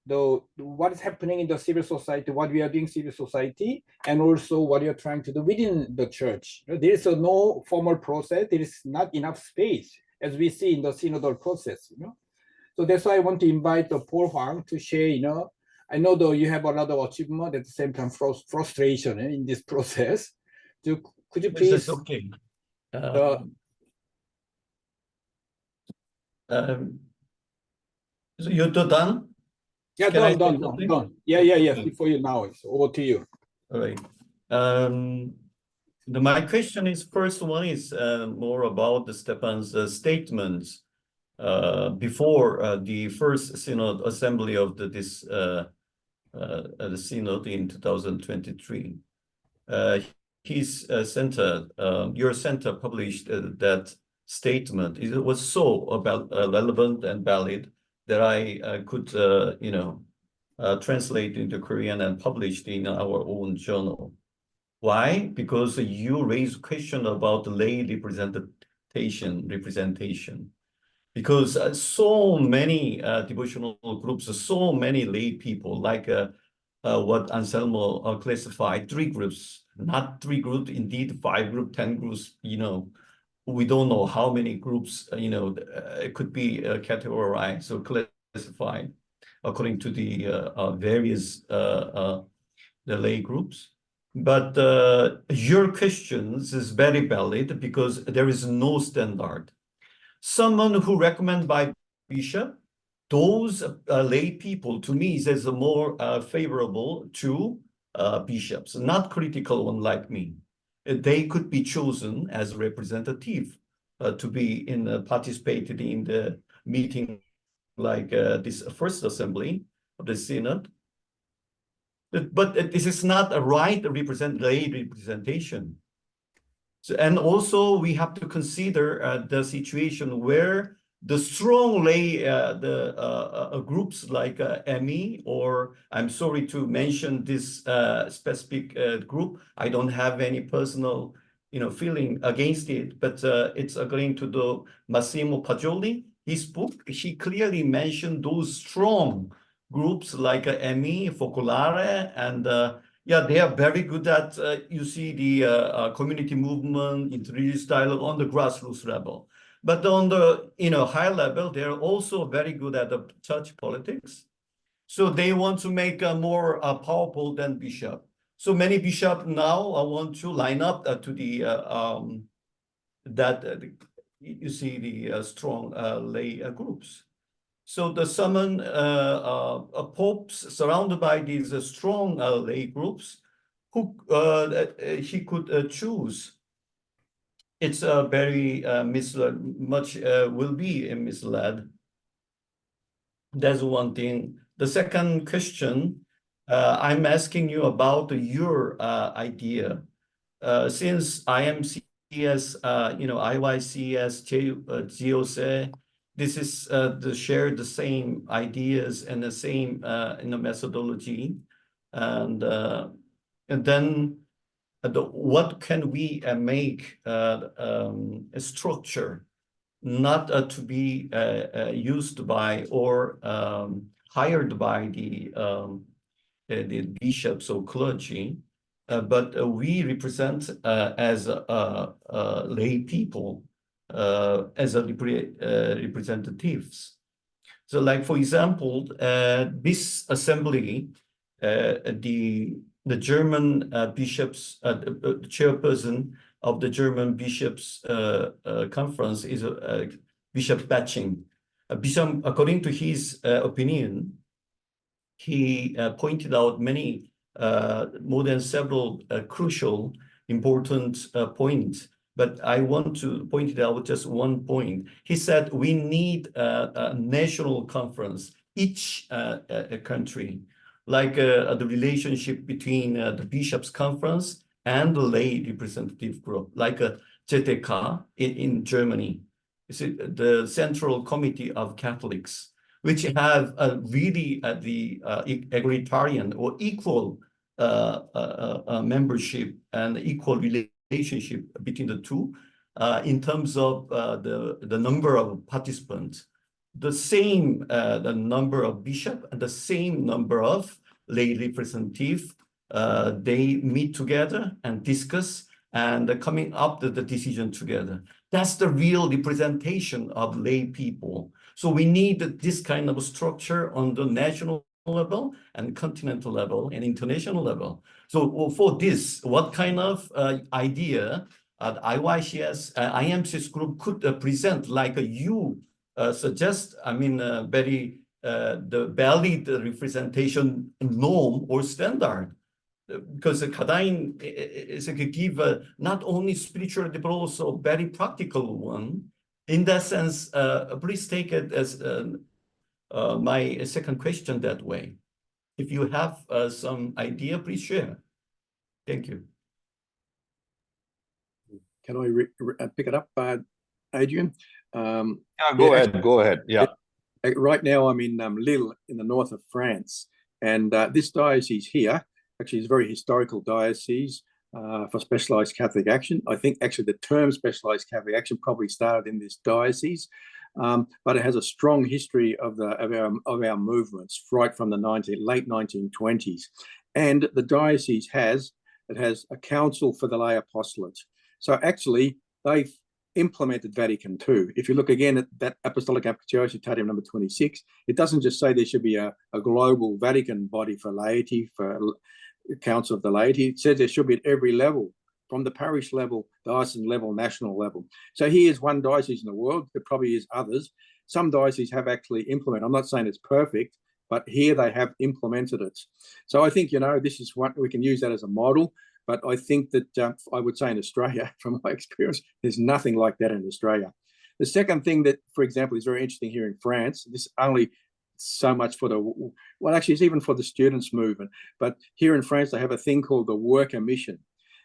what is happening in the civil society, what we are doing civil society, and also what you're trying to do within the church. There is no formal process. There is not enough space, as we see in the synodal process. So that's why I want to invite Paul Huang to share. I know though you have a lot of achievement, at the same time frustration in this process. Could you please? That's okay. So you're done? Yeah, Can done. Yeah. Before you now, it's over to you. All right. My question is, first one is more about Stefan's statements before the first Synod assembly of the Synod in 2023. His center, your center published that statement. It was so relevant and valid that I could, translate into Korean and published in our own journal. Why? Because you raised question about the lay representation. Because so many devotional groups, so many lay people, like what Anselmo classified, 3 groups, not 3 groups, indeed 5 groups, 10 groups, we don't know how many groups, it could be categorized or classified according to the various the lay groups. But your questions is very valid because there is no standard. Someone who recommended by bishop, those lay people, to me, is more favorable to bishops, not critical one like me. They could be chosen as representative to be participated in the meeting like this first assembly of the Synod. But this is not a right lay representation. So, and also we have to consider the situation where the strong lay groups like ME, or I'm sorry to mention this specific group. I don't have any personal feeling against it, but it's according to the Massimo Paggioli, his book. He clearly mentioned those strong groups like ME, Focolare, and yeah, they are very good at, you see, the community movement, interreligious dialogue on the grassroots level. But on the high level, they're also very good at the church politics. So they want to make more powerful than bishop. So many bishops now want to line up to the you see the strong lay groups. So the summon popes surrounded by these strong lay groups who he could choose. It's very misled, much will be misled. That's one thing. The second question, I'm asking you about your idea. Since IMCS, IYCS, GOC, this is share the same ideas and the same methodology, and then what can we make a structure not to be used by or hired by the bishops or clergy, but we represent as lay people, as representatives. So, like for example, this assembly, the German bishops, the chairperson of the German bishops conference is Bishop Batching. Bishop, according to his opinion, he pointed out many more than several crucial, important points. But I want to point out just one point. He said we need a national conference, each country, like the relationship between the bishops' conference and the lay representative group, like a ZTK in Germany. It's the Central Committee of Catholics, which have really the egalitarian or equal membership and equal relationship between the two in terms of the number of participants. The same the number of bishops and the same number of lay representatives, they meet together and discuss and coming up with the decision together. That's the real representation of lay people. So we need this kind of structure on the national level and continental level and international level. So for this, what kind of idea the IYCS, IMCS group could present, like you suggest, I mean, very the valid representation norm or standard, because the Cardijn is give not only spiritual but also very practical one. In that sense, please take it as my second question that way. If you have some idea, please share. Thank you. Can I pick it up, Adrian? Yeah, go ahead. Go ahead. Yeah. Right now, I'm in Lille, in the north of France, and this diocese here actually is a very historical diocese for specialized Catholic action. I think actually the term specialized Catholic action probably started in this diocese, but it has a strong history of our movements right from the late 1920s, and the diocese has a council for the lay apostolate. So actually, they've implemented Vatican II. If you look again at that Apostolic Apostolatium number 26, it doesn't just say there should be a global Vatican body for laity, for council of the laity. It says there should be at every level, from the parish level, diocesan level, national level. So here's one diocese in the world. There probably is others. Some dioceses have actually implemented. I'm not saying it's perfect, but here they have implemented it. So I think, this is what we can use that as a model. But I think that I would say in Australia, from my experience, there's nothing like that in Australia. The second thing that, for example, is very interesting here in France, this only so much for actually it's even for the students' movement, but here in France, they have a thing called the worker mission.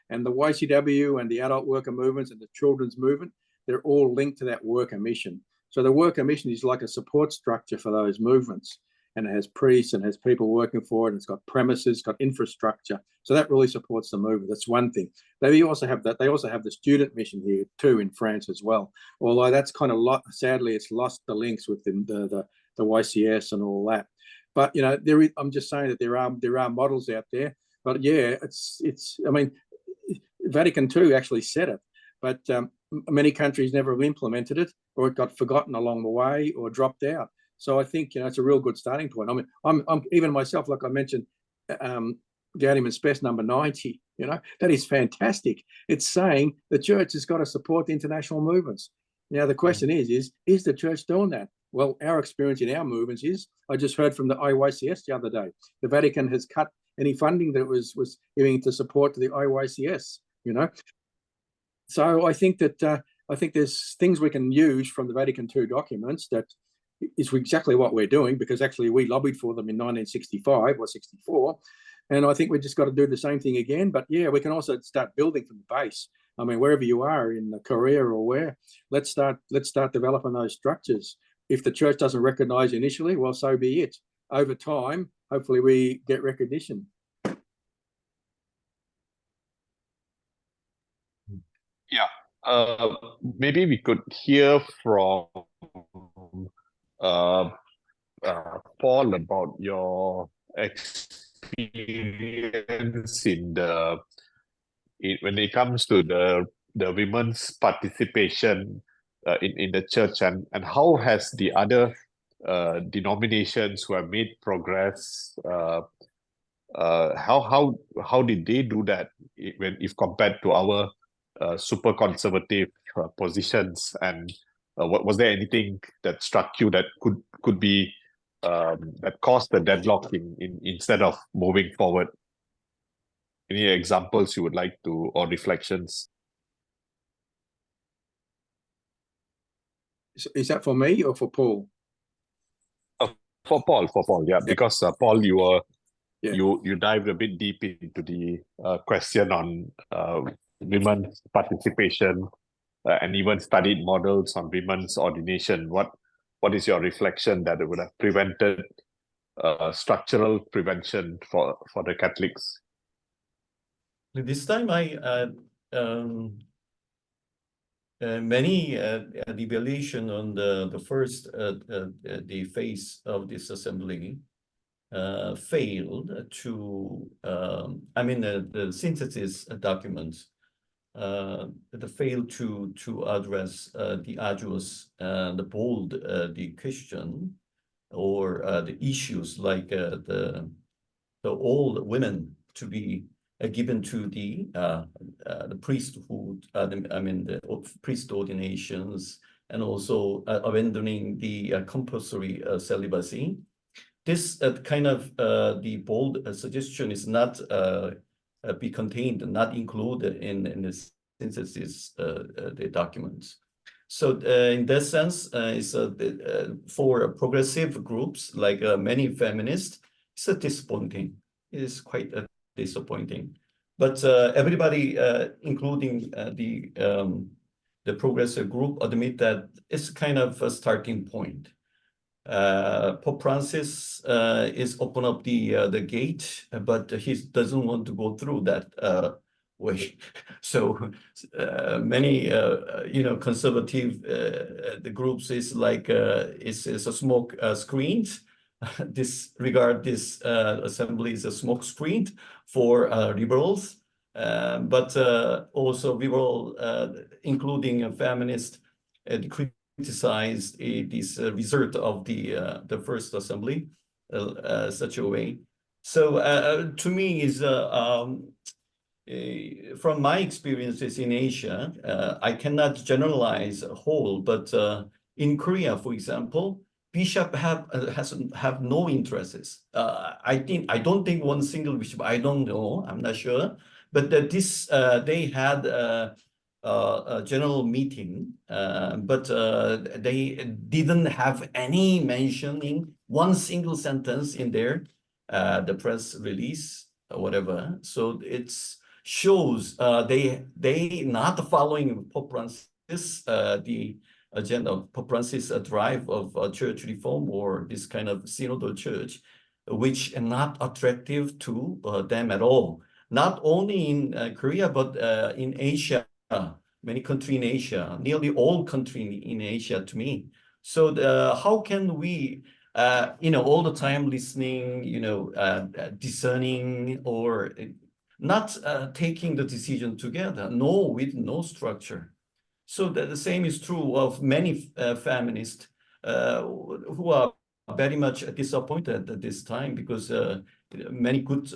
And the YCW and the adult worker movements and the children's movement, they're all linked to that worker mission. So the worker mission is like a support structure for those movements. And it has priests and has people working for it. And it's got premises, got infrastructure. So that really supports the movement. That's one thing. They also have that. They also have the student mission here too in France as well. Although that's kind of sadly, it's lost the links with the YCS and all that. But I'm just saying that there are models out there. But yeah, I mean, Vatican II actually said it, but many countries never have implemented it, or it got forgotten along the way or dropped out. So I think it's a real good starting point. I mean, I'm even myself, like I mentioned, Gaudium Spes number 90. That is fantastic. It's saying the church has got to support the international movements. Now the question is the church doing that? Well, our experience in our movements is, I just heard from the IYCS the other day, the Vatican has cut any funding that was giving to support to the IYCS, you know. So I think that I think there's things we can use from the Vatican II documents that is exactly what we're doing, because actually we lobbied for them in 1965 or 64. And I think we just got to do the same thing again. But yeah, we can also start building from the base. I mean, wherever you are in Korea or where, let's start developing those structures. If the church doesn't recognize initially, well, so be it. Over time, hopefully we get recognition. Yeah. Maybe we could hear from Paul about your experience when it comes to the women's participation in the church, and how has the other denominations who have made progress, how did they do that if compared to our super conservative positions, and what was there anything that struck you that could be that caused the deadlock instead of moving forward? Any examples you would like to, or reflections? Is that for me or for Paul? For Paul, yeah. Because Paul, you dived a bit deep into the question on women's participation, and even studied models on women's ordination. What is your reflection that it would have prevented structural prevention for the Catholics? This time, many deviation on the first the phase of this assembly failed to. I mean, the synthesis documents failed to address the arduous and the bold the question or the issues like the old women to be given to the priesthood, the priest ordinations, and also abandoning the compulsory celibacy. This kind of the bold suggestion is not be contained, not included in the synthesis the documents. So in that sense, it's for progressive groups like many feminists, it's disappointing. It is quite disappointing. But everybody, including the progressive group, admit that it's kind of a starting point. Pope Francis is open up the gate, but he doesn't want to go through that way. So many conservative the groups is like it's a smoke screens. Disregard this assembly is a smoke screen for liberals, but also liberal, including feminists, criticized this result of the first assembly such a way. So to me is from my experiences in Asia, I cannot generalize a whole, but in Korea, for example, bishop have no interests. I don't think one single bishop. I don't know. I'm not sure. But this they had a general meeting, but they didn't have any mentioning one single sentence in there, the press release or whatever. So it shows they not following Pope Francis the agenda of Pope Francis' drive of church reform or this kind of synodal church, which are not attractive to them at all. Not only in Korea, but in Asia, many countries in Asia, nearly all countries in Asia to me. So how can we, all the time listening, discerning or not taking the decision together, with no structure. So the same is true of many feminists who are very much disappointed at this time because many good,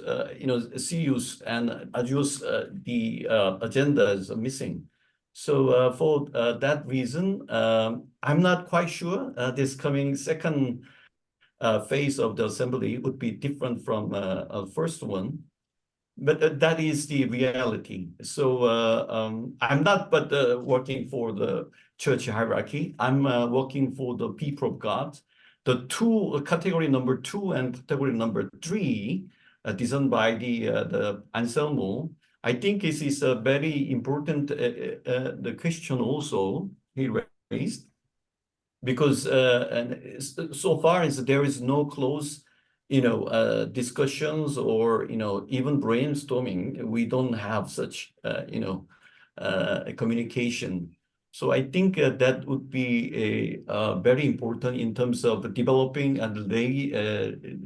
serious and arduous the agenda is missing. So for that reason, I'm not quite sure this coming second phase of the assembly would be different from first one. But that is the reality. So I'm not but working for the church hierarchy. I'm working for the people of God. The two category number 2 and category number 3, designed by the Anselmo. I think this is a very important the question also he raised, because and so far as there is no close discussions or even brainstorming. We don't have such communication. So I think that would be a very important in terms of developing a lay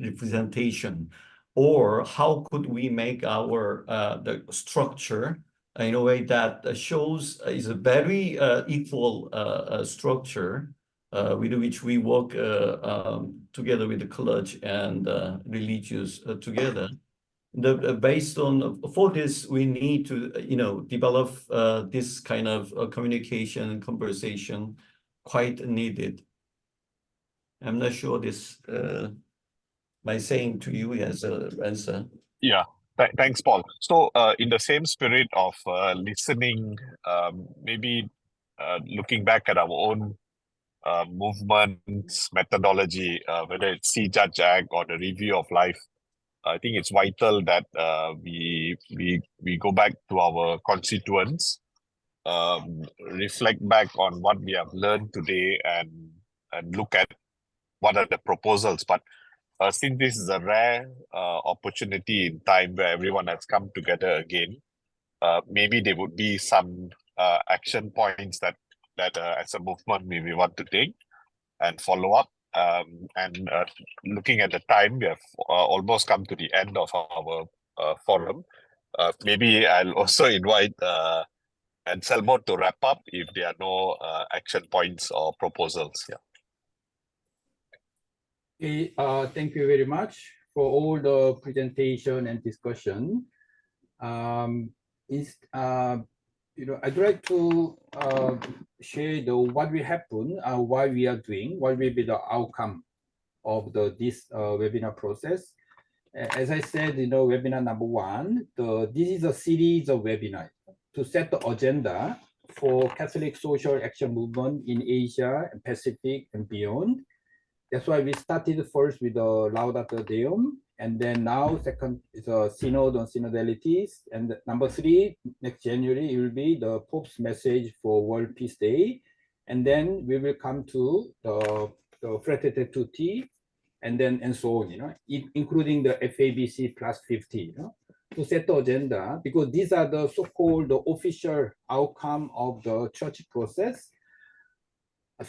representation, or how could we make our the structure in a way that shows is a very equal structure with which we work together with the clergy and religious together. Based on for this, we need to develop this kind of communication and conversation, quite needed. I'm not sure this my saying to you as an answer. Yeah, thanks, Paul. So in the same spirit of listening, maybe looking back at our own movements, methodology, whether it's See, Judge, Act or the review of life, I think it's vital that we go back to our constituents, reflect back on what we have learned today, and look at what are the proposals. But since this is a rare opportunity in time where everyone has come together again, maybe there would be some action points that as a movement we want to take and follow up. And looking at the time, we have almost come to the end of our forum. Maybe I'll also invite Anselmo to wrap up if there are no action points or proposals. Yeah. Okay, thank you very much for all the presentation and discussion. I'd like to share what will happen, why we are doing, what will be the outcome of this webinar process. As I said, webinar number 1, this is a series of webinars to set the agenda for Catholic social action movement in Asia and Pacific and beyond. That's why we started first with the Laudato Deum, and then now second is a Synod on Synodalities, and number 3 next January it will be the Pope's message for World Peace Day, and then we will come to the Fratelli Tutti, and so on, including the FABC plus 50, to set the agenda, because these are the so-called official outcome of the church process.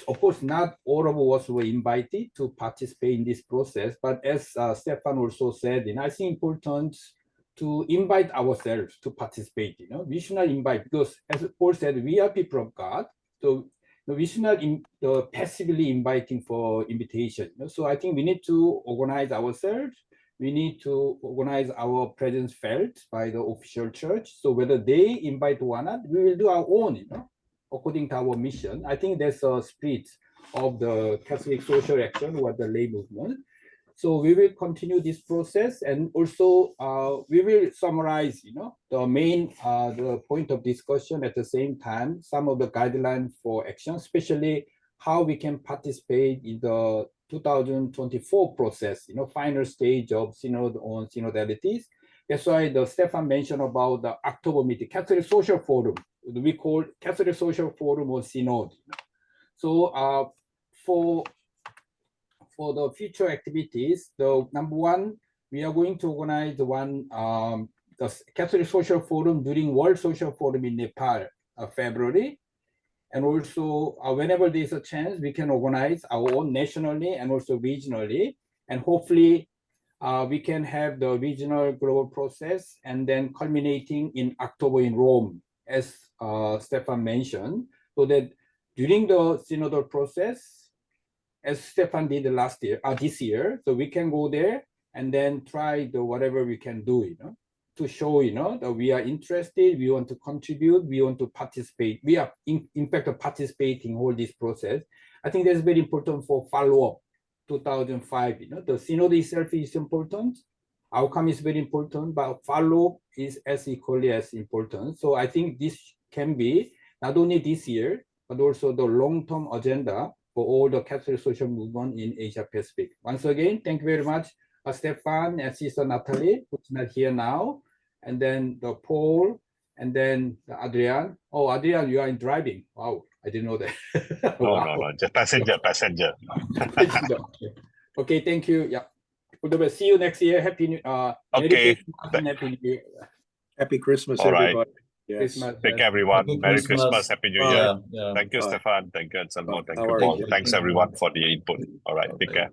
Of course, not all of us were invited to participate in this process, but as Stefan also said, I think important to invite ourselves to participate. We should not invite, because as Paul said, we are people of God, so we should not passively inviting for invitation. So I think we need to organize ourselves. We need to organize our presence felt by the official church. So whether they invite or not, we will do our own, according to our mission. I think that's a spirit of the Catholic social action or the lay movement. So we will continue this process, and also we will summarize, the main the point of discussion at the same time, some of the guidelines for action, especially how we can participate in the 2024 process, final stage of Synod on Synodalities. That's why the Stefan mentioned about the October meeting, Catholic Social Forum. We call Catholic Social Forum or Synod. So for the future activities, the number 1, we are going to organize the Catholic Social Forum during World Social Forum in Nepal, February. And also, whenever there's a chance, we can organize our own nationally and also regionally. And hopefully, we can have the regional global process, and then culminating in October in Rome, as Stefan mentioned, so that during the synodal process, as Stefan did this year, so we can go there and then try whatever we can do, to show, that we are interested, we want to contribute, we want to participate. We are in fact participating in all this process. I think that's very important for follow-up 2005. The synod itself is important. Outcome is very important, but follow-up is as equally as important. So I think this can be not only this year, but also the long-term agenda for all the Catholic social movement in Asia Pacific. Once again, thank you very much, Stefan and Sister Nathalie, who's not here now, and then the Paul, and then the Adrian. Oh, Adrian, you are in driving. Wow, I didn't know that. No, just passenger. Okay, thank you. Yeah. All the best. See you next year. Happy New Merry Okay. Christmas and Happy New Year. Happy Christmas, All right. everybody. Yes. Christmas. Thank you, everyone. Happy Merry Christmas. Christmas, Happy New Bye. Year. Yeah. Thank you, Bye. Stefan. Thank you, Anselmo. Thank No you, worries. Paul. Thank you. Thanks, everyone, for the input. All right, take care.